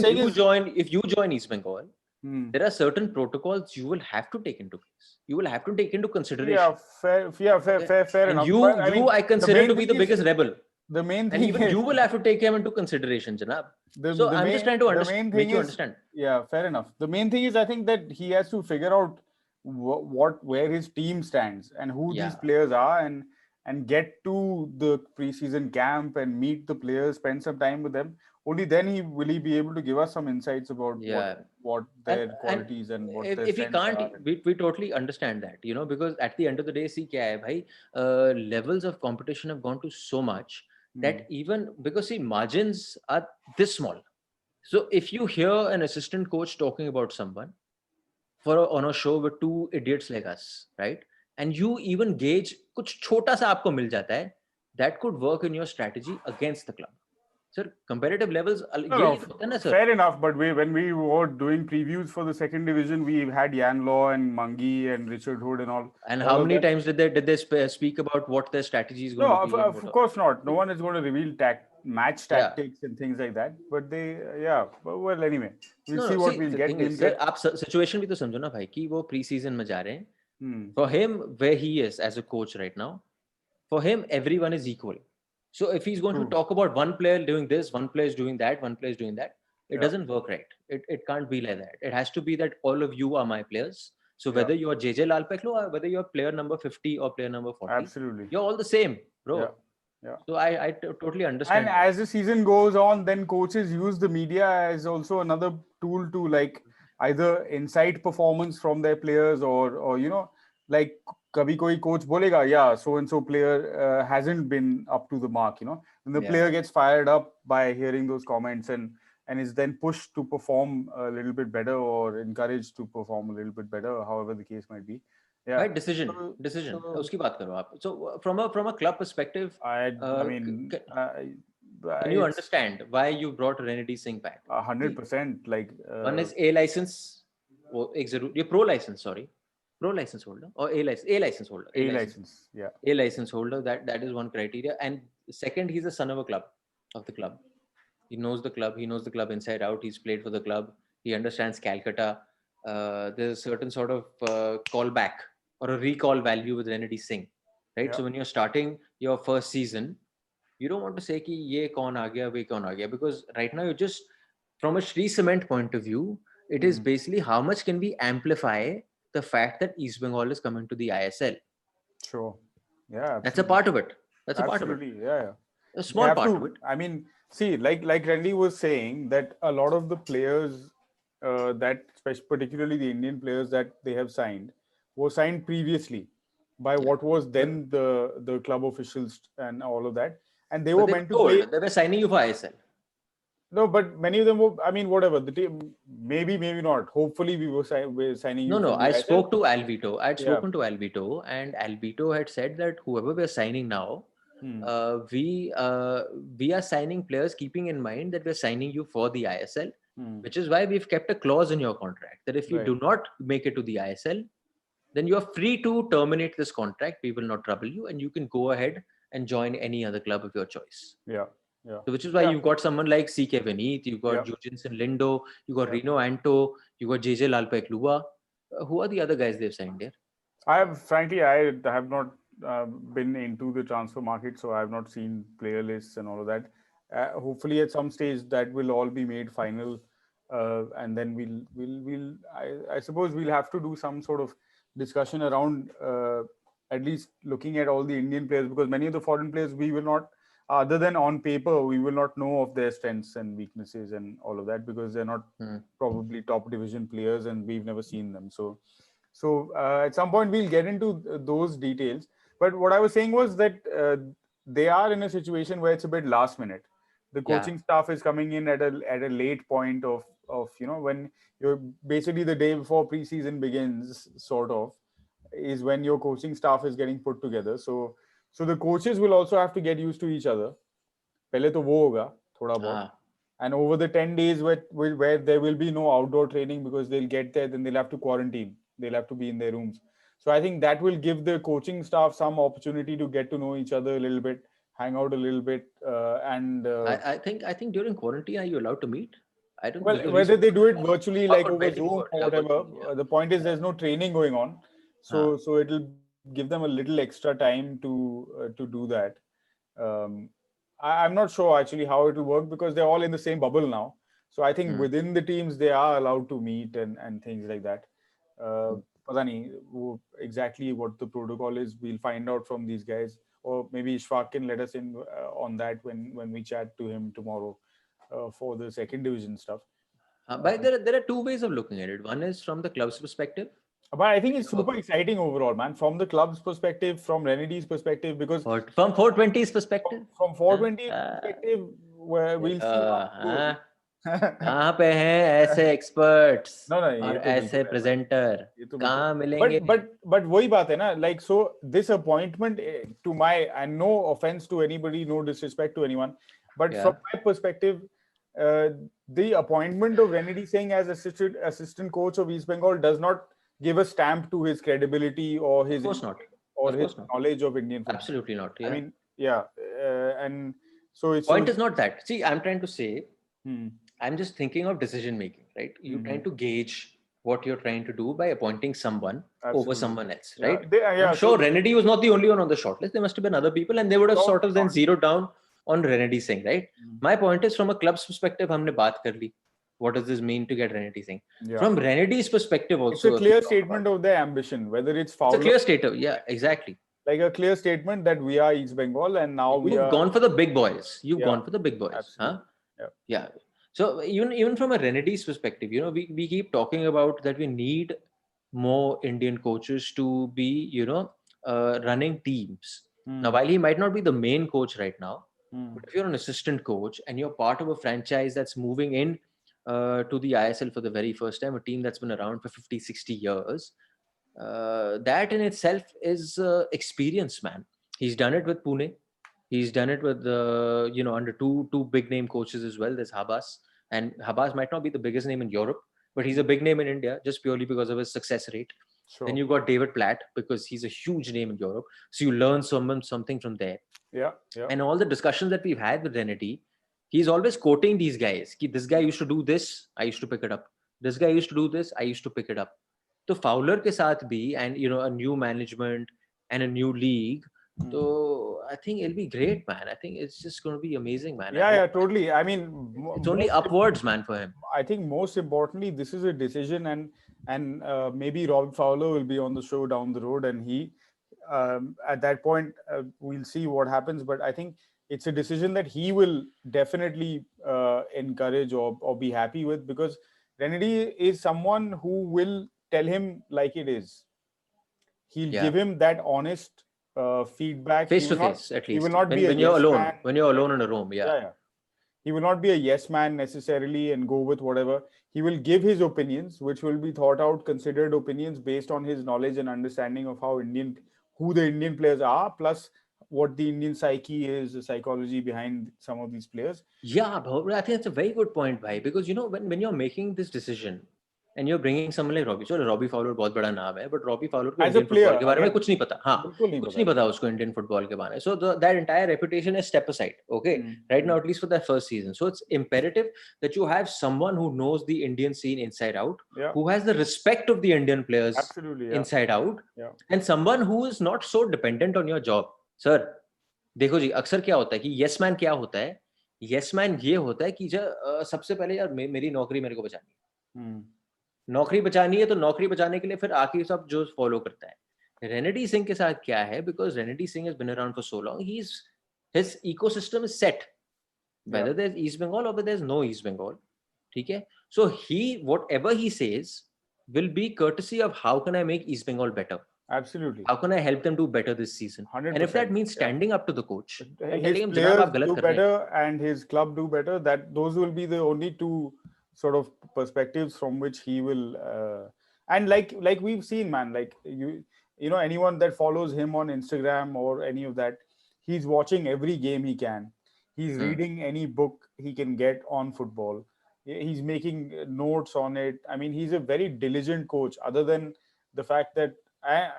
A: if you join East Bengal, there are certain protocols you will have to take into place. You will have to take into consideration.
C: Fair
A: and
C: enough.
A: I consider to be the biggest rebel.
C: The main thing,
A: and even you will have to take him into consideration, Janab. I'm just trying to make you understand.
C: Yeah, fair enough. The main thing is, I think that he has to figure out where his team stands and who these players are, and get to the preseason camp and meet the players, spend some time with them. only then will he be able to give us some insights about
A: Yeah.
C: what their qualities and what their
A: if he
C: strengths
A: can't,
C: are.
A: we totally understand that, because at the end of the day, see kya hai bhai, levels of competition have gone to so much that even because see margins are this small. So if you hear an assistant coach talking about someone on a show with two idiots like us, right? And you even gauge कुछ छोटा सा आपको मिल जाता है, that could work in your strategy against the club. Sir, competitive levels यही होता है ना sir.
C: Fair enough, but when we were doing previews for the second division, we had Yan Law and Mangi and Richard Hood and all.
A: And
C: all
A: how
C: of
A: many
C: them.
A: times did they speak about what their strategy is going
C: No,
A: to be?
C: of course not. No one is going to reveal match tactics and things like that. But well, anyway, we'll see what
A: see,
C: we'll
A: the
C: get.
A: thing
C: We'll
A: is, sir,
C: get.
A: आप situation भी तो समझो ना भाई कि वो pre-season में जा रहे हैं. For him, where he is as a coach right now, for him everyone is equal. So if he's going to talk about one player doing this, one player is doing that, one player is doing that, it doesn't work right. It can't be like that. It has to be that all of you are my players. So whether you're JJ Lalpeklo or whether you're player number 50 or player number 40,
C: Absolutely,
A: you're all the same, bro.
C: Yeah.
A: So I totally understand.
C: And as the season goes on, then coaches use the media as also another tool to like either incite performance from their players or like kabhi koi coach bolega, yeah, so and so player hasn't been up to the mark, and the player gets fired up by hearing those comments and is then pushed to perform a little bit better or encouraged to perform a little bit better, however the case might be.
A: Right, decision. उसकी बात करो आप. So from a club perspective, can you understand why you brought Renedy Singh back?
C: 100%. Like
A: one is A license, ये pro license, sorry, pro license holder or A license holder.
C: A license, yeah.
A: A license holder. That is one criteria. And second, he's a son of the club. He knows the club. He knows the club inside out. He's played for the club. He understands Calcutta. There's a certain sort of callback or a recall value with Renedy Singh, right?
C: Yeah.
A: So when you're starting your first season, you don't want to say कि ये कौन आ गया, वे कौन आ गया, because right now you're just from a Shree Cement point of view, it is basically how much can we amplify the fact that East Bengal is coming to the ISL.
C: Sure. Yeah. Absolutely.
A: That's a part of it. That's
C: absolutely.
A: A part of it.
C: Yeah.
A: A small part of it.
C: I mean, see, like Renedy was saying that a lot of the players that, particularly the Indian players that they have signed, were signed previously by what was then the club officials and all of that, and they were meant to play.
A: They were signing you for ISL.
C: No, but many of them were. I mean, whatever the team, maybe not. Hopefully, we were signing you.
A: No. I
C: ISL.
A: spoke to Alvito. I had spoken to Alvito, and Alvito had said that whoever we're signing now, we are signing players keeping in mind that we're signing you for the ISL, which is why we've kept a clause in your contract that if you do not make it to the ISL, then you are free to terminate this contract. We will not trouble you, and you can go ahead and join any other club of your choice.
C: Yeah.
A: So which is why you've got someone like CK Vineet, you've got Jurgensen Lindo, you've got Reno Anto, you've got JJ Lalpekluwa. Who are the other guys they've signed there?
C: I have not been into the transfer market, so I have not seen player lists and all of that. Hopefully, at some stage, that will all be made final, and then I suppose we'll have to do some sort of discussion around at least looking at all the Indian players, because many of the foreign players we will not, other than on paper, we will not know of their strengths and weaknesses and all of that, because they're not probably top division players and we've never seen them. So at some point we'll get into those details. But what I was saying was that they are in a situation where it's a bit last minute. The coaching staff is coming in at a late point of when you're basically the day before preseason begins, sort of, is when your coaching staff is getting put together. So the coaches will also have to get used to each other. पहले तो वो होगा थोड़ा बहुत. And over the 10 days where there will be no outdoor training, because they'll get there, then they'll have to quarantine. They'll have to be in their rooms. So I think that will give the coaching staff some opportunity to get to know each other a little bit, hang out a little bit, and.
A: I think during quarantine, are you allowed to meet? I don't.
C: Well, whether they do it virtually, like over Zoom or whatever, the point is there's no training going on, so it'll give them a little extra time to do that. I'm not sure actually how it will work, because they're all in the same bubble now. So I think within the teams they are allowed to meet and things like that. पता नहीं exactly what the protocol is. We'll find out from these guys, or maybe Ishfaq can let us in on that when we chat to him tomorrow. for the second division stuff.
A: But there are two ways of looking at it. One is from the club's perspective.
C: But I think it's super exciting overall, man. From the club's perspective, from Renedy's perspective, because
A: From 420's perspective.
C: from 420's perspective, where we'll see.
A: कहाँ पे हैं ऐसे experts और ऐसे presenter कहाँ मिलेंगे?
C: But वही बात है ना, like, so this appointment, to my, and no offense to anybody, no disrespect to anyone, but from my perspective, the appointment of Renedy Singh as assistant coach of East Bengal does not give a stamp to his credibility or his knowledge of Indian football.
A: Absolutely not. Yeah.
C: I mean, and so it's
A: point is not that. See, I'm trying to say, I'm just thinking of decision making, right? You're trying to gauge what you're trying to do by appointing someone over someone else, right? I'm sure Renedy was not the only one on the shortlist. There must have been other people, and they would have sort of then zeroed down on Renedy Singh, right? My point is, from a club's perspective, हमने बात कर ली. What does this mean to get Renedy Singh? From Renedy's perspective also.
C: It's a clear statement of their ambition, whether it's Fowler.
A: It's a clear statement, yeah, exactly.
C: Like a clear statement that we are East Bengal and now we are...
A: You've gone for the big boys. You've gone for the big boys.
C: Absolutely.
A: Huh? Yeah. So even from a Renedy's perspective, you know, we keep talking about that we need more Indian coaches to be, you know, running teams. Now, while he might not be the main coach right now, but if you're an assistant coach and you're part of a franchise that's moving in to the ISL for the very first time, a team that's been around for 50, 60 years, that in itself is experience, man. He's done it with Pune. He's done it with, you know, under two big name coaches as well. There's Habas, and Habas might not be the biggest name in Europe, but he's a big name in India just purely because of his success rate. Sure. Then you've got David Platt because he's a huge name in Europe. So you learn something from there.
C: Yeah.
A: And all the discussions that we've had with Renedy, he's always quoting these guys. This guy used to do this, I used to pick it up. This guy used to do this, I used to pick it up. So Fowler ke saath bhi, and you know, a new management and a new league. So I think it'll be great, man. I think it's just going to be amazing, man.
C: Yeah, totally. I mean,
A: it's only upwards, man, for him.
C: I think most importantly, this is a decision, and maybe Robbie Fowler will be on the show down the road, and he at that point we'll see what happens. But I think it's a decision that he will definitely encourage or be happy with, because Renedy is someone who will tell him like it is. He'll give him that honest feedback
A: face to face, at least.
C: He will not be
A: when you're alone. When you're alone in a room,
C: he will not be a yes man necessarily and go with whatever. He will give his opinions, which will be thought out, considered opinions based on his knowledge and understanding of who the Indian players are, plus what the Indian psyche is, the psychology behind some of these players.
A: Yeah, I think that's a very good point, bhai, because you know, when you're making this decision and you're bringing someone like Robbie. So Robbie Fowler बहुत बड़ा नाम है, but Robbie Fowler को Indian football के बारे में कुछ नहीं पता. हाँ, कुछ नहीं पता उसको Indian football के बारे में. So that entire reputation is step aside. Okay, right now, at least for that first season. So it's imperative that you have someone who knows the Indian scene inside out, who has the respect of the Indian players inside out, and someone who is not so dependent on your job. Sir, देखो जी, अक्सर क्या होता है कि yes man क्या होता है? Yes man ये होता है कि सबसे पहले यार मेरी नौकरी मेरे को बचानी है. नौकरी बचानी है तो नौकरी बचाने के लिए फिर आखिर सब जो फॉलो करता है. रेनेडी सिंह के साथ क्या है, because Renedy Singh has been around for so long, his ecosystem is set, whether there is East Bengal और there is no East Bengal. ठीक है, so he whatever he says will be courtesy of how can I make East Bengal better.
C: Absolutely.
A: How can I help them do better this season? 100%. And if that means standing up to the coach and telling him
C: players do better and his club do better, that those will be the only two sort of perspectives from which he will and like we've seen, man, like you know, anyone that follows him on Instagram or any of that, he's watching every game he can. He's reading any book he can get on football. He's making notes on it. I mean, he's a very diligent coach, other than the fact that,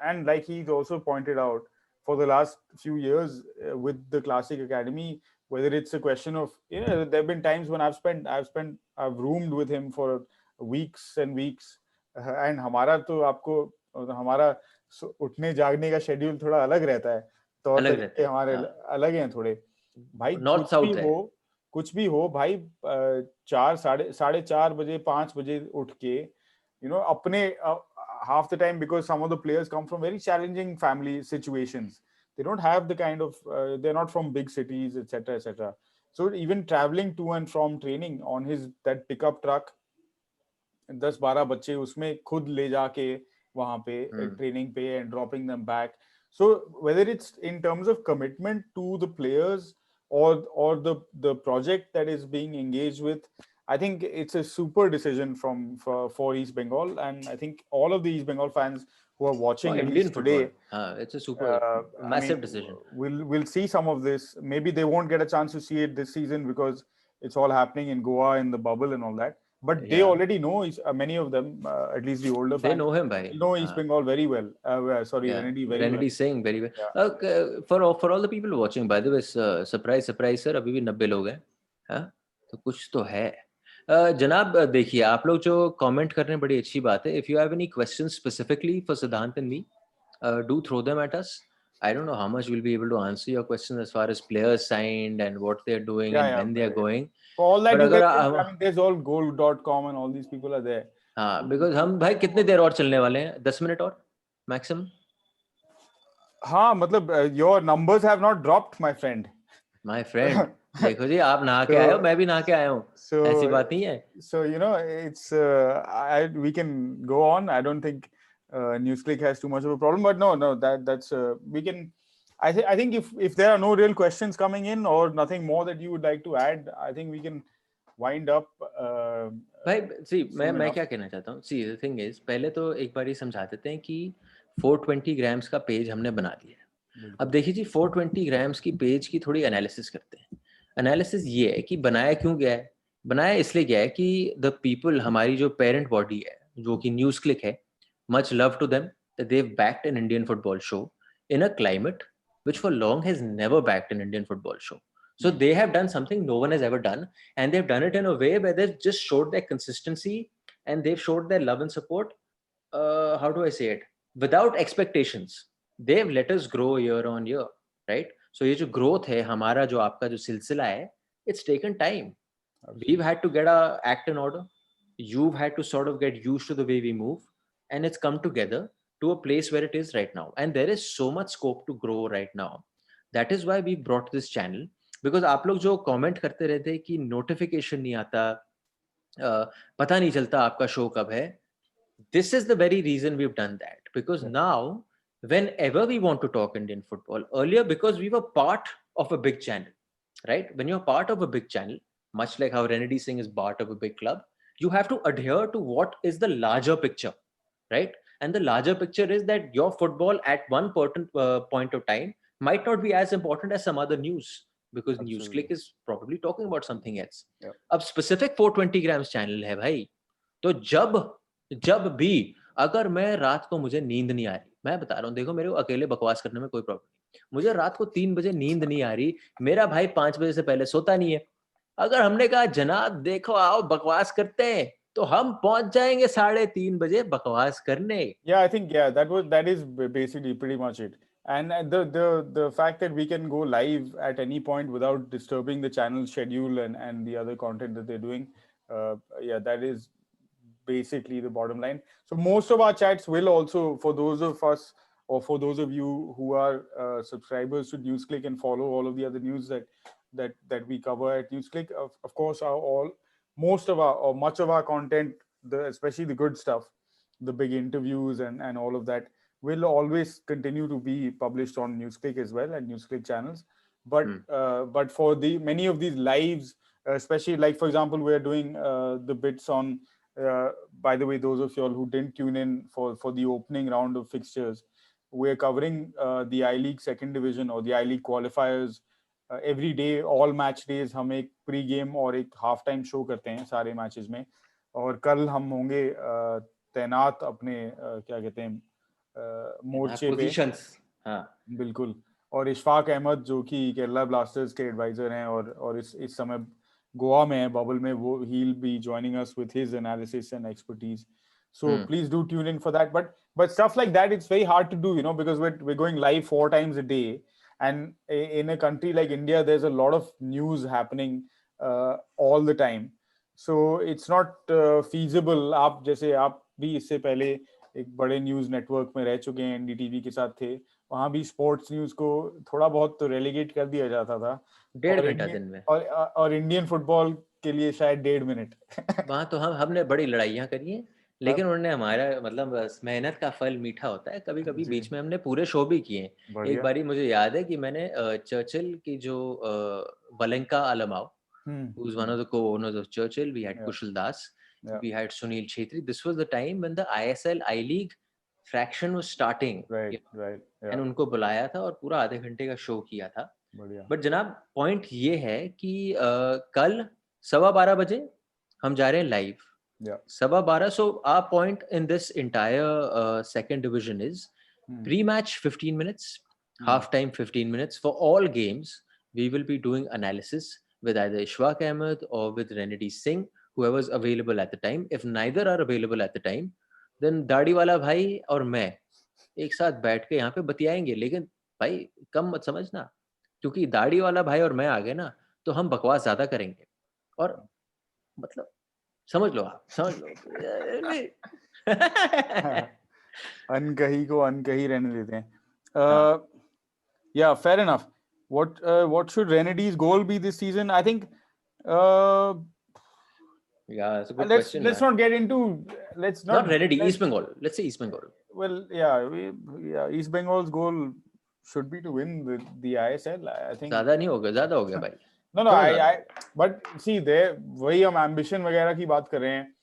C: and like he's also pointed out, for the last few years with the Classic Academy, whether it's a question of, you know, there have been times when I've roomed with him for weeks and weeks, and हमारा तो आपको हमारा उठने जागने का schedule थोड़ा अलग रहता है, तो हमारे अलग हैं थोड़े भाई. कुछ भी हो भाई, 4:30 बजे 5 बजे उठ के, you know, अपने half the time, because some of the players come from very challenging family situations. They don't have the kind of they're not from big cities, etc. So even traveling to and from training on his that pickup truck, 10-12 बच्चे उसमें खुद ले जाके वहां पे training पे and dropping them back. So whether it's in terms of commitment to the players or the project that is being engaged with, I think it's a super decision for East Bengal, and I think all of the East Bengal fans who are watching at
A: Indian
C: least today,
A: football, it's a super massive decision.
C: We'll see some of this. Maybe they won't get a chance to see it this season because it's all happening in Goa in the bubble and all that. But they already know many of them, at least the older fans.
A: They know him, bhai.
C: Know East Bengal very well. Renedy very well.
A: Renedy Singh very well. For all the people watching, by the way, surprise sir, अभी भी 90 लोग हैं, हाँ? तो कुछ तो है. जनाब देखिए, आप लोग जो कमेंट कर रहे हैं बड़ी अच्छी बात है. If you have any questions specifically for Siddhant and me, do throw them at us. I don't know how much we'll be able to answer your questions as far as players signed and what they're doing and when they're going.
C: For all that,
A: I
C: mean, there's all goal.com and all these people are there.
A: हाँ, because हम भाई कितने देर और चलने वाले हैं? 10 minute और maximum.
C: हाँ, मतलब your numbers have not dropped, my friend.
A: My friend. देखो जी, आप नहा के आए हो, मैं भी नहा के आया हूँ. ऐसी बात नहीं है.
C: So you know, it's we can go on. I don't think NewsClick has too much of a problem, but no, that's we can. I think if there are no real questions coming in or nothing more that you would like to add, I think we can wind up.
A: भाई, see, मैं क्या कहना चाहता हूँ. See, the thing is, पहले तो एक बार ये समझा देते हैं कि 420 ग्राम्स का पेज हमने बना दिया है. अब देखिए जी, 420 ग्राम्स की पेज की थोड़ी एनालिसिस करते हैं. एनालिसिस ये है कि बनाया क्यों गया है. बनाया इसलिए गया है कि द पीपल, हमारी जो पेरेंट बॉडी है, जो कि न्यूज़ क्लिक है, much love to them that they have backed an Indian football show in a climate which for long has never backed an Indian football show. So they have done something no one has ever done, and they've done it in a way where they've just showed their consistency and they've showed their love and support. How do I say it? Without expectations. They've let us grow year on year, right? So ये जो growth है, हमारा जो आपका जो सिलसिला है, it's taken time. We've had to get our act in order. You've had to sort of get used to the way we move, and it's come together to a place where it is right now, and there is so much scope to grow right now. That is why we brought this channel, because आप लोग जो comment करते रहते कि notification नहीं आता, पता नहीं चलता आपका show कब है. This is the very reason we've done that, because now whenever we want to talk Indian football, earlier because we were part of a big channel, right? When you're part of a big channel, much like how Renedy Singh is part of a big club, you have to adhere to what is the larger picture, right? And the larger picture is that your football at one point of time might not be as important as some other news, because NewsClick is probably talking about something else. अब specific 420 grams channel है भाई, तो जब भी अगर मैं रात को मुझे नींद नहीं आ रही, मैं बता रहा हूँ, देखो मेरे को अकेले बकवास करने में कोई प्रॉब्लम नहीं, मुझे रात को 3 बजे नींद नहीं आ रही, मेरा भाई 5 बजे से पहले सोता नहीं है. अगर हमने कहा जनाब देखो आओ बकवास करते हैं, तो हम पहुंच जाएंगे 3:30 बजे बकवास करने.
C: I think that is basically pretty much it. And the fact that we can go live at any point without disturbing the channel schedule and the other content that they're doing, that is basically the bottom line. So most of our chats will also, for those of us or for those of you who are subscribers to NewsClick and follow all of the other news that we cover at NewsClick, of course, much of our content, especially the good stuff, the big interviews and all of that, will always continue to be published on NewsClick as well, and NewsClick channels. But for the many of these lives, especially like, for example, we're doing the bits on, by the way, those of y'all who didn't tune in for the opening round of fixtures, we're covering the I-League second division or the I-League qualifiers. Every day, all match days, हम एक pre game और एक half time show करते हैं सारे matches में. और कल हम होंगे तैनात अपने क्या कहते हैं मोर्चे पे.
A: हाँ,
C: बिल्कुल. और इशफाक अहमद जो कि केरला ब्लास्टर्स के एडवाइजर हैं और इस समय गोवा में है बबल में, वो he'll be joining us with his analysis and expertise. So please do tune in for that. But stuff like that, it's very hard to do, because we're going live 4 times a day. And in a country like India, there's a lot of news happening all the time. So it's not feasible. आप भी इससे पहले एक बड़े news network में रह चुके हैं, NDTV के साथ थे, वहाँ भी स्पोर्ट्स न्यूज को थोड़ा बहुत तो रेलीगेट कर दिया जाता था
A: 1.5 घंटा दिन में,
C: और इंडियन फुटबॉल के लिए शायद 1.5 मिनट।
A: वहाँ तो हमने बड़ी लड़ाइयाँ करी हैं, लेकिन उन्होंने हमारा मतलब बस मेहनत का फल मीठा होता है। कभी कभी बीच में हमने पूरे शो भी किए हैं। एक बारी मुझे याद है कि मैंने चर्चिल की जो वलेंका अलमाओ, who was one of the co-owners of Churchill, we had Kushal Das, we had Sunil Chhetri. This was the time when the ISL I-League fraction was starting, and उनको बुलाया था और पूरा आधे घंटे का शो किया था। बट जनाब पॉइंट ये है कि कल 12:15 बजे हम जा रहे हैं live, 12:15। So our point in this entire second division is pre-match 15 minutes, half-time 15 minutes. For all games, we will be doing analysis with either Ishwaq Ahmed or with Renedy Singh, whoever's available at the time. If neither are available at the time, then दाढ़ी वाला भाई और मैं एक साथ बैठ के यहाँ पे बतियाएंगे। लेकिन भाई कम मत समझना, क्योंकि दाढ़ी वाला भाई और मैं आ गए ना तो हम बकवास ज्यादा करेंगे। और मतलब समझ लो, आप समझ लो।
C: अनकही को अनकही रहने देते हैं। Yeah, fair enough. What should Renedy's goal be this season? I think
A: yeah, it's a good question.
C: Let's not get into
A: not Renedy, East Bengal. Let's say East Bengal.
C: Well, East Bengal's goal should be to win the ISL. I think
A: ज्यादा नहीं होगा, ज्यादा हो गया भाई।
C: No, but see there, वही हम ambition वगैरह की बात कर रहे हैं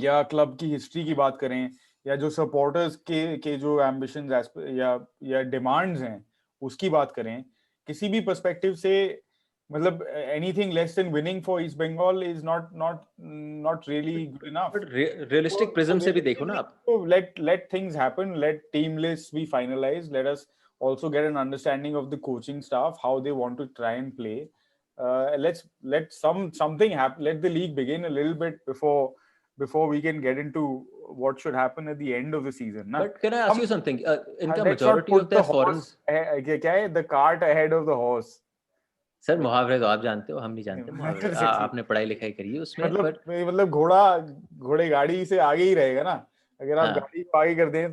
C: या क्लब की हिस्ट्री की बात करें या जो सपोर्टर्स के जो ambitions या डिमांड्स हैं उसकी बात करें, किसी भी पर्सपेक्टिव से मतलब anything less than winning for East Bengal is not really good enough.
A: But realistic prism से भी देखो ना आप।
C: So let things happen, let team lists be finalized, let us also get an understanding of the coaching staff, how they want to try and play. Let something happen, let the league begin a little bit before we can get into what should happen at the end of the season.
A: But can I ask you something? इनका
C: Let's not
A: majority
C: put
A: of the foreign
C: क्या है, the cart ahead of the horse.
A: Sir मुहावरे तो आप जानते हो, हम नहीं जानते मुहावरे। आपने पढ़ाई लिखाई करी है उसमें।
C: मतलब घोड़े गाड़ी से आगे ही रहेगा ना, अगर आप गाड़ी को आगे कर दें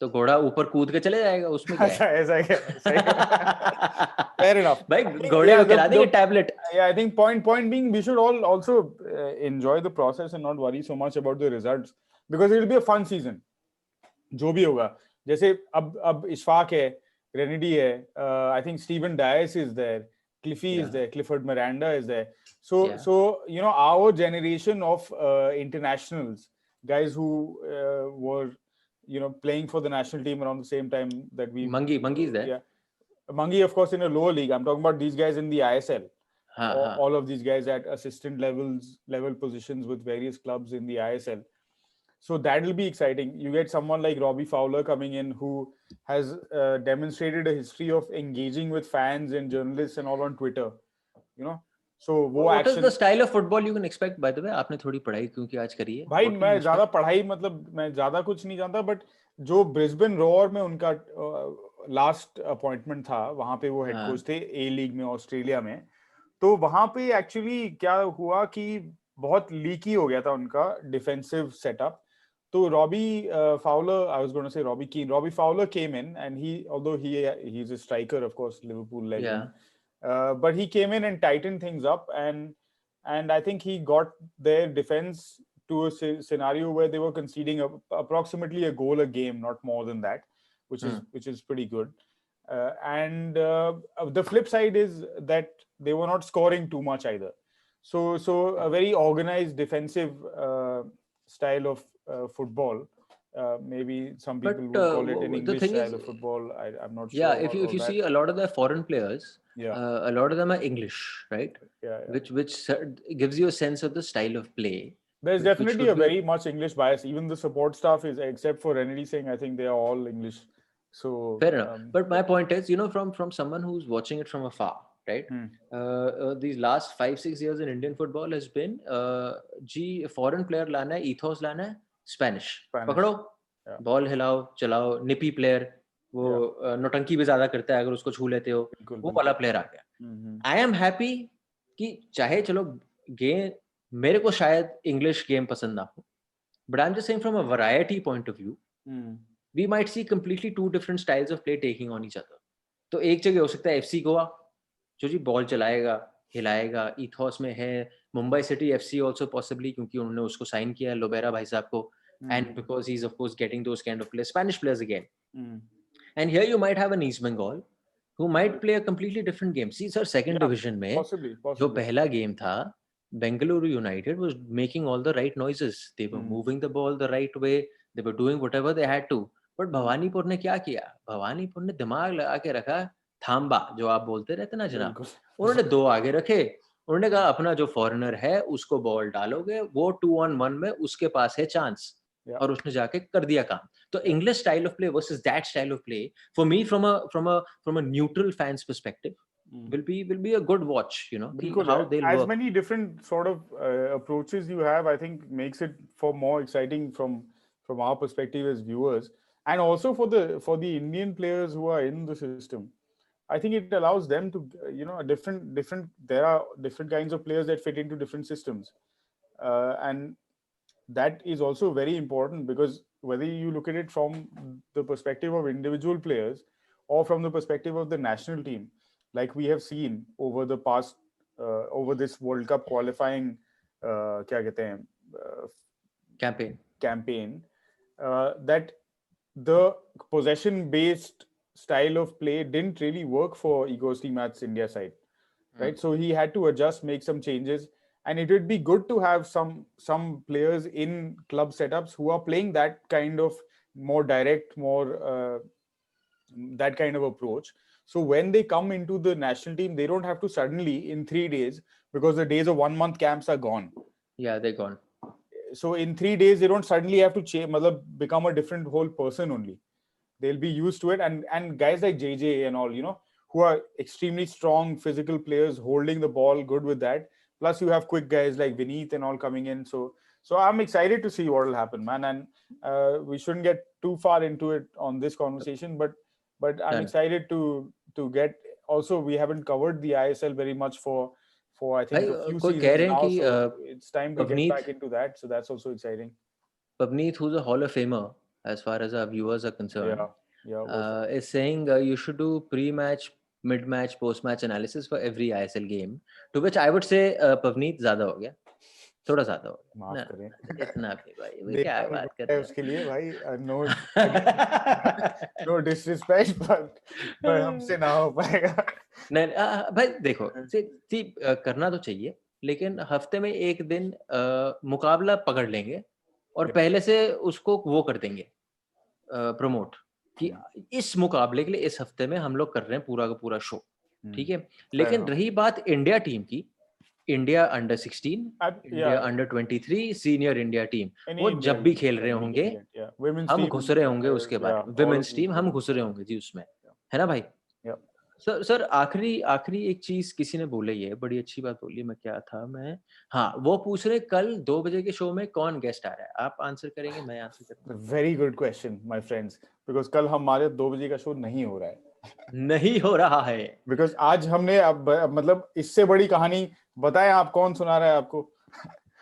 C: तो
A: घोड़ा ऊपर कूद के चले जाएगा, उसमें क्या है?
C: ऐसा क्या? Fair enough.
A: भाई घोड़े को खिला देंगे tablet.
C: Yeah, I think point being, we should all also enjoy the process and not worry so much about the results, because it will be a fun season. जो भी होगा, जैसे अब इशफाक है, Renedy hai, I think Stephen Dias is there, Cliffy is there, Clifford Miranda is there. So you know, our generation of internationals, guys who were playing for the national team around the same time that we.
A: Mangi is there.
C: Yeah, Mangi of course in a lower league. I'm talking about these guys in the ISL. All of these guys at assistant level positions with various clubs in the ISL. So that will be exciting. You get someone like Robbie Fowler coming in, who has demonstrated a history of engaging with fans and journalists and all on Twitter. So
A: what is the style of football you can expect? By the way, आपने थोड़ी पढ़ाई क्योंकि आज करी है?
C: भाई मैं ज्यादा पढ़ाई मतलब मैं ज्यादा कुछ नहीं जानता, बट जो ब्रिस्बेन रोअर में उनका लास्ट अपॉइंटमेंट था, वहां पे वो हेड कोच थे ए लीग में ऑस्ट्रेलिया में, तो वहां पे एक्चुअली क्या हुआ कि बहुत लीकी हो गया था उनका defensive setup. So Robbie Fowler, I was going to say Robbie Keane. Robbie Fowler came in, and although he's a striker, of course, Liverpool legend, but he came in and tightened things up, and I think he got their defense to a scenario where they were conceding approximately a goal a game, not more than that, which is pretty good. And the flip side is that they were not scoring too much either. So a very organized defensive style of football. Maybe some people would call it an English style of football. I'm not sure.
A: Yeah, if you see a lot of their foreign players, a lot of them are English, right?
C: Yeah.
A: Which gives you a sense of the style of play.
C: There's definitely a very much English bias. Even the support staff is, except for Renedy Singh, I think they are all English. So
A: fair enough. But my point is, from someone who's watching it from afar, right? These last 5-6 years in Indian football has been foreign player लाना है, ethos लाना है, Spanish. पकड़ो, ball हिलाओ, चलाओ, निपी player, वो नौटंकी भी ज्यादा करता है, अगर उसको छू लेते हो, वो वाला प्लेयर आ गया. I am happy कि चाहे चलो गेम, मेरे को शायद इंग्लिश गेम पसंद ना हो, but I'm just saying from a variety point of view, we might see completely two different styles of play taking on each other. तो एक जगह हो सकता है FC गोवा जो जी बॉल चलाएगा, हिलाएगा, ethos में है. Mumbai city FC also possibly क्योंकि उन्होंने उसको साइन किया है लोबेरा भाई साहब को, and because he's of course getting those kind of players, Spanish players again. And here you might have an East Bengal who might play a completely different game. See sir, second division में
C: possibly.
A: जो पहला game था, Bengaluru United was making all the right noises. They were moving the ball the right way. They were doing whatever they had to. But Bhawanipur ने क्या किया? भवानीपुर ने दिमाग लगा के रखा थाम्बा, जो आप बोलते रहते ना जनाब. उन्होंने दो आगे रखे. उन्होंने कहा अपना जो फॉरेनर है उसको बॉल डालोगे, वो 2-on-1 में उसके पास है चांस. और उसने जाके कर दिया काम. तो English style of play versus that style of play, for me from a neutral fan's perspective, will be a good watch, you know, how they'll
C: as
A: work.
C: many different sort of approaches you have, I think makes it for more exciting from our perspective as viewers, and also for the Indian players who are in the system. I think it allows them to, you know, there are different kinds of players that fit into different systems, and that is also very important, because whether you look at it from the perspective of individual players or from the perspective of the national team, like we have seen over the past over this World Cup qualifying क्या कहते हैं campaign, that the possession based style of play didn't really work for Igor Stimacz's India side, right? So he had to adjust, make some changes, and it would be good to have some players in club setups who are playing that kind of more direct, more that kind of approach. So when they come into the national team, they don't have to suddenly in 3 days, because the days of 1 month camps are gone.
A: Yeah, they're gone.
C: So in 3 days, they don't suddenly have to change, become a different whole person only. They'll be used to it. And guys like JJ and all, you know, who are extremely strong physical players, holding the ball, good with that. Plus you have quick guys like Vineet and all coming in. So I'm excited to see what will happen, man. And we shouldn't get too far into it on this conversation, but I'm excied to get. Also, we haven't covered the ISL very much for I think a few seasons now, so it's time to get back into that. So that's also exciting.
A: Pavneet, who's a Hall of Famer as far as our viewers are concerned, is saying you should do pre-match, mid-match, post-match analysis for every ISL game. To which I would say, Pavneet, ज़्यादा हो गया. थोड़ा ज़्यादा हो गया.
C: माफ करें.
A: इतना भी भाई. वो क्या बात कर रहे हैं?
C: उसके लिए भाई no disrespect, but हमसे ना हो पाएगा.
A: नहीं भाई देखो, करना तो चाहिए, लेकिन हफ्ते में एक दिन मुकाबला पकड़ लेंगे और पहले से उसको वो कर देंगे प्रमोट कि इस मुकाबले के लिए इस हफ्ते में हम लोग कर रहे हैं पूरा का पूरा शो, ठीक है. लेकिन रही बात इंडिया टीम की, India under 16, India under 23, senior India team, वो जब भी खेल रहे होंगे हम घुस रहे होंगे उसके बारे में. विमेंस टीम हम घुस रहे होंगे जी उसमें, है ना भाई. सर आखिरी एक चीज किसी ने बोली है, बड़ी अच्छी बात बोली. मैं क्या था हाँ, वो पूछ रहे कल 2 बजे के शो में कौन गेस्ट आ रहा है. आप आंसर करेंगे, मैं आंसर करूंगा.
C: Very good question my friends, because कल हमारे 2 बजे का शो नहीं हो रहा है. बिकॉज़ आज हमने अब मतलब इससे बड़ी कहानी बताएं, आप कौन सुना रहा है आपको.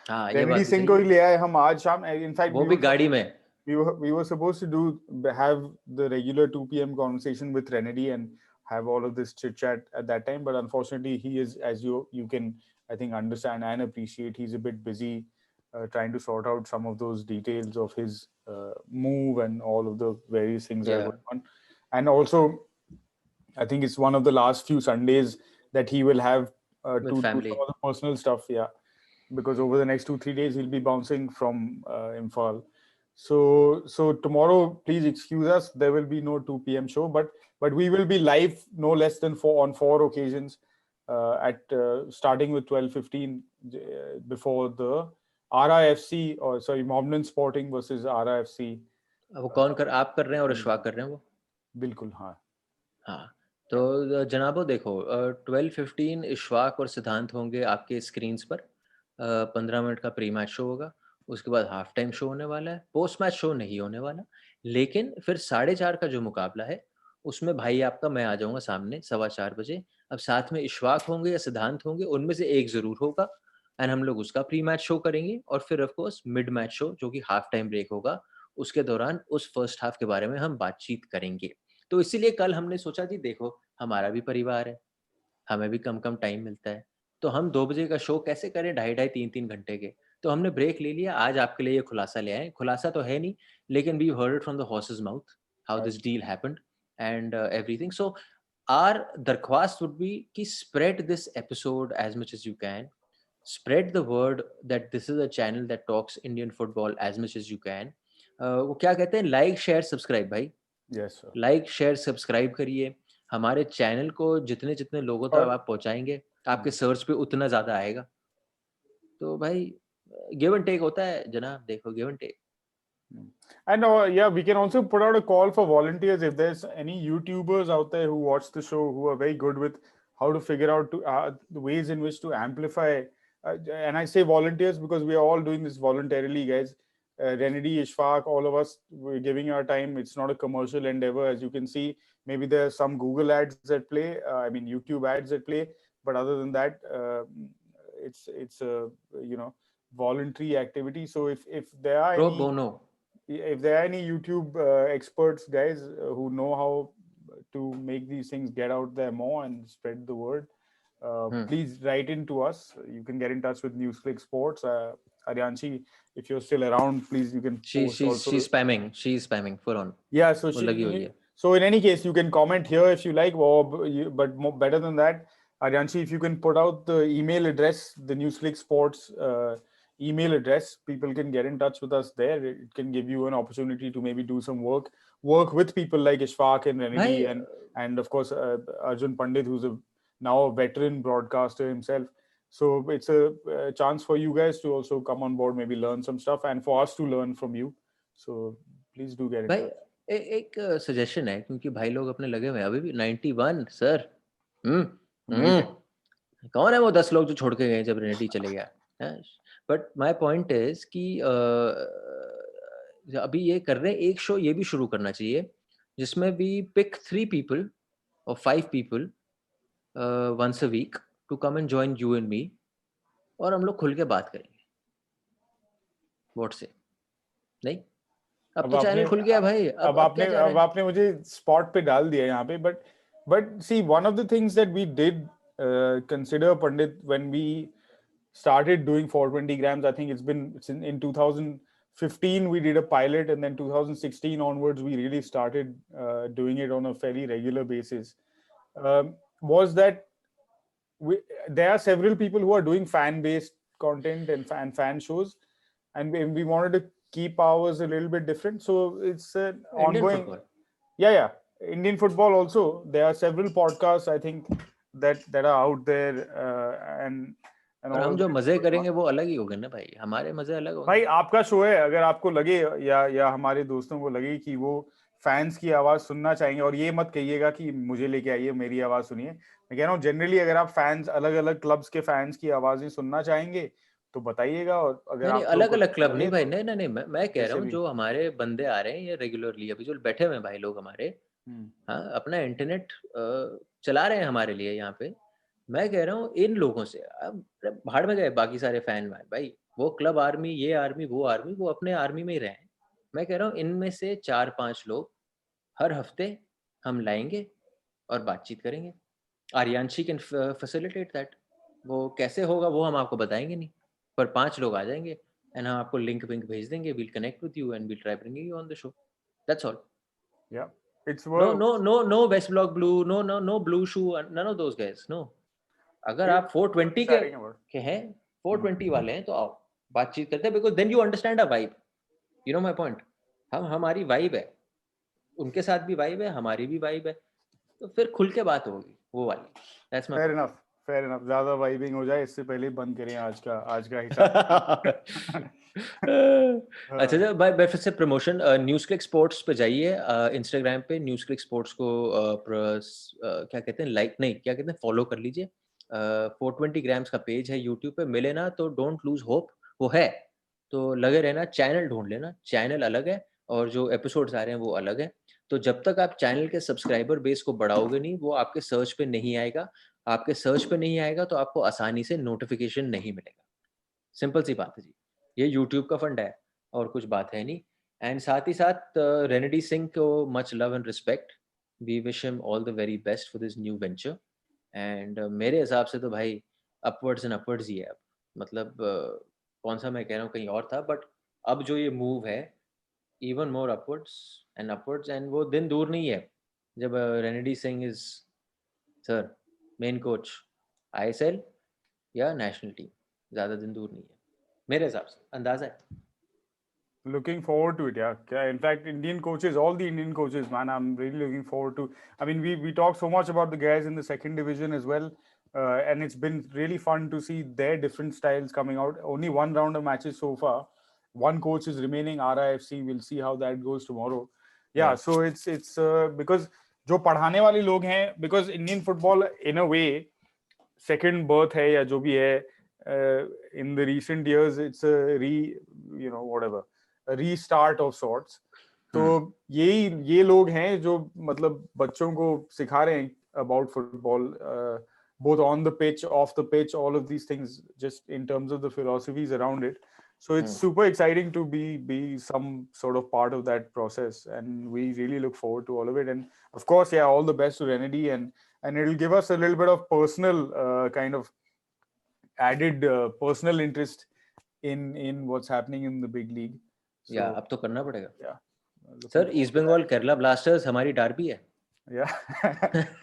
C: हाँ, रेनेडी सिंह को ही ले आए हम आज शाम. इनफैक्ट
A: वो भी गाड़ी में.
C: We were supposed to have the regular 2 p.m. conversation with Renedy and have all of this chit chat at that time, but unfortunately he is, as you can I think understand and appreciate, he's a bit busy trying to sort out some of those details of his move and all of the various things that are going on. And also I think it's one of the last few Sundays that he will have to do some of the personal stuff, because over the next 2-3 days he'll be bouncing from Imphal. So tomorrow, please excuse us, there will be no 2 p.m. show, but we will be live no less than 4 occasions at starting with 12:15 before the RIFC, or sorry, Mohammedan Sporting versus RIFC.
A: वो कौन आप कर रहे हैं और इशफाक कर रहे हैं वो?
C: बिल्कुल हाँ.
A: तो जनाबो देखो, 12:15 इशफाक और सिद्धांत होंगे आपके स्क्रीन्स पर. 15 मिनट का प्री मैच शो होगा, उसके बाद हाफ टाइम शो होने वाला है, पोस्ट मैच शो नहीं होने वाला. लेकिन फिर 4:30 का जो मुकाबला है उसमें भाई आपका मैं आ जाऊंगा सामने 4:15 बजे. अब साथ में इशफाक होंगे या सिद्धांत होंगे, उनमें से एक जरूर होगा, एंड हम लोग उसका प्री मैच शो करेंगे. और फिर of course mid match show जो कि हाफ टाइम ब्रेक होगा, उसके दौरान उस फर्स्ट हाफ के बारे में हम बातचीत करेंगे। तो इसीलिए कल हमने सोचा जी देखो हमारा भी परिवार है, हमें भी कम टाइम मिलता है, तो हम 2 बजे का शो कैसे करें ढाई 3 घंटे के। तो हमने ब्रेक ले लिया, आज आपके लिए ये खुलासा ले आए। खुलासा तो है नहीं, लेकिन we heard it from the horse's mouth how this deal happened and everything. So our दरख्वास्त वुड बी कि spread this episode as much as you can, spread the word that this is a channel that talks Indian football as much as you can. वो क्या कहते हैं, like share subscribe भाई,
C: yes sir.
A: Like share subscribe करिए हमारे channel को, जितने जितने लोगों तक आप पहुंचाएंगे आपके सर्च पे उतना ज्यादा आएगा। तो भाई गिव एंड टेक होता है जनाब, देखो give and take.
C: And yeah, we can also put out a call for volunteers if there's any YouTubers out there who watch the show who are very good with how to figure out the ways in which to amplify. And I say volunteers because we are all doing this voluntarily, guys. Renedy, Ishfaq, all of us, we're giving our time. It's not a commercial endeavor, as you can see. Maybe there are some Google ads at play. I mean, YouTube ads at play. But other than that, it's a voluntary activity. So if there are
A: Pro
C: any
A: bono.
C: If there are any YouTube experts, guys, who know how to make these things get out there more and spread the word, please write in to us. You can get in touch with NewsClick Sports. Aryanshi, if you're still around, please, you can post also.
A: She's spamming full on.
C: Yeah, so so in any case, you can comment here if you like, but better than that, Aryanshi, if you can put out the email address, the NewsClick Sports email address, people can get in touch with us there. It can give you an opportunity to maybe do some work with people like Ishfaq and Renedy and of course Arjun Pandit, who's now a veteran broadcaster himself. So it's a chance for you guys to also come on board, maybe learn some stuff, and for us to learn from you. So please do get in touch.
A: एक suggestion है, क्योंकि भाई लोग अपने लगे हुए अभी भी 91 सर। कौन है वो 10 लोग जो छोड़ के गए जब रेनेडी चले गया। बट माय पॉइंट इज कि अभी ये कर रहे हैं, एक शो ये भी शुरू करना चाहिए जिसमें भी pick 3 people or 5 people once a week to come and join you and me, और हम लोग खुल के बात करेंगे। व्हाट से? नहीं, अब तो चैनल खुल गया भाई।
C: अब आपने मुझे स्पॉट पे डाल दिया यहाँ पे। But see, one of the things that we did consider, Pandit, when we started doing 420 grams, I think it's been in 2015 we did a pilot, and then 2016 onwards we really started doing it on a fairly regular basis. Was that there are several people who are doing fan-based content and fan shows, and we wanted to keep ours a little bit different, so it's an ongoing
A: football.
C: Yeah, Indian football also. There are several podcasts, I think, that are out there, and
A: हम जो मजे करेंगे वो अलग ही होंगे ना भाई, हमारे मजे अलग होंगे।
C: भाई आपका शो है, अगर आपको लगे या हमारे दोस्तों को लगे कि वो फैंस की आवाज सुनना चाहेंगे, और ये मत कहिएगा कि मुझे लेके आइए मेरी आवाज सुनिए, मैं कह रहा हूँ जनरली अगर आप फैंस, अलग अलग क्लब्स के फैंस की आवाजें सुनना चाहेंगे तो बताइएगा। और अगर आप
A: अलग अलग क्लब नहीं भाई, नहीं मैं कह रहा हूँ जो हमारे बंदे आ रहे हैं ये रेगुलरली, अभी जो बैठे हुए भाई लोग हमारे, हाँ, अपना इंटरनेट चला रहे हैं हमारे लिए यहाँ पे। मैं कह रहा हूँ इन लोगों से भाड़ में गए बाकी सारे फैन भाई, वो क्लब आर्मी, ये आर्मी, वो अपने आर्मी में ही रहे। मैं कह रहा हूँ इनमें से 4-5 लोग हर हफ्ते हम लाएंगे और बातचीत करेंगे। Aryanshi can facilitate that. वो कैसे होगा वो हम आपको बताएंगे नहीं, पर 5 लोग आ जाएंगे एंड हम आपको लिंक भेज देंगे। We'll connect with you and we'll try bringing you on the show, that's all.
C: Yeah, it's
A: no West Block Blue, no Blue Shoe, none of those guys, no. अगर आप 420 के हैं, 420 वाले हैं, तो आओ बातचीत करते हैं, because then you understand our vibe, you know my point. हमारी वाइब है, उनके साथ भी वाइब है, हमारी भी वाइब है, तो फिर खुल के बात होगी वो वाली। That's my point.
C: Fair enough. ज्यादा वाइबिंग हो जाए इससे पहले बंद करें आज का हिसाब।
A: अच्छा भाई, फिर से प्रमोशन, न्यूज़क्लिक स्पोर्ट्स पे जाइए, इंस्टाग्राम पे न्यूज़क्लिक स्पोर्ट्स को क्या कहते हैं, लाइक नहीं, क्या कहते हैं, फॉलो कर लीजिए। 420 ग्राम्स का पेज है यूट्यूब पे, मिले ना तो डोंट लूज होप, वो है तो लगे रहना। चैनल ढूंढ लेना, चैनल अलग है और जो एपिसोड्स आ रहे हैं वो अलग है। तो जब तक आप चैनल के सब्सक्राइबर बेस को बढ़ाओगे नहीं, वो आपके सर्च पे नहीं आएगा। आपके सर्च पे नहीं आएगा तो आपको आसानी से नोटिफिकेशन नहीं मिलेगा। सिंपल सी बात है जी, ये यूट्यूब का फंड है और कुछ बात है नहीं। एंड साथ ही साथ रेनेडी सिंह को much love and respect. We wish him all the very best for this new venture. And मेरे हिसाब से तो भाई अपवर्ड्स एंड अपवर्ड्स ही है अब. मतलब कौन सा मैं कह रहा हूँ कहीं और था, बट अब जो ये मूव है इवन मोर अपवर्ड्स एंड वो दिन दूर नहीं है जब Renedy Singh is sir main coach ISL या नेशनल टीम. ज़्यादा दिन दूर नहीं है मेरे हिसाब से, अंदाजा है.
C: Looking forward to it, yeah. In fact, Indian coaches, all the Indian coaches, man, I'm really looking forward to. I mean, we talk so much about the guys in the second division as well, and it's been really fun to see their different styles coming out. Only one round of matches so far. One coach is remaining, RIFC. We'll see how that goes tomorrow. Yeah. So it's because जो पढ़ाने वाले लोग हैं, because Indian football in a way second birth है या जो भी है, in the recent years it's a whatever. Restart of sorts. तो ये लोग हैं जो मतलब बच्चों को सिखा रहे हैं about football, both on the pitch, off the pitch, all of these things, just in terms of the philosophies around it. So it's super exciting to be some sort of part of that process, and we really look forward to all of it. And of course, yeah, all the best to Renedy, and it'll give us a little bit of personal kind of added personal interest in what's happening in the big league.
A: या अब तो करना पड़ेगा.
C: Yeah.
A: Sir East Bengal Kerala Blasters हमारी derby है.
C: Yeah.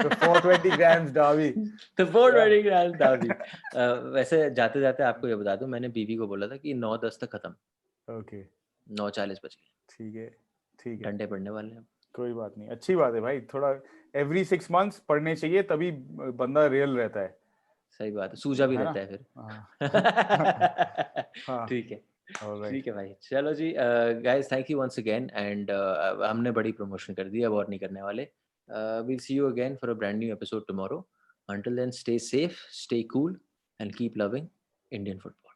C: The 420 grams derby.
A: The 420 grams derby. वैसे जाते जाते आपको ये बता दूं, मैंने बीवी को बोला था कि 9:10 तक खत्म.
C: Okay.
A: 9:40 बजे.
C: ठीक है.
A: डंडे पड़ने वाले हैं.
C: कोई बात नहीं, अच्छी बात है भाई. थोड़ा every 6 months पढ़ने चाहिए, तभी बंदा रियल रहता है.
A: सही बात है, सूजा भी रहता है फिर. ठीक है. ठीक है भाई, चलो जी. Guys thank you once again. And हमने बड़ी प्रमोशन कर दी, अब और नहीं करने वाले. We'll see you again for a brand new episode tomorrow. Until then, stay safe, stay cool, and keep loving Indian football.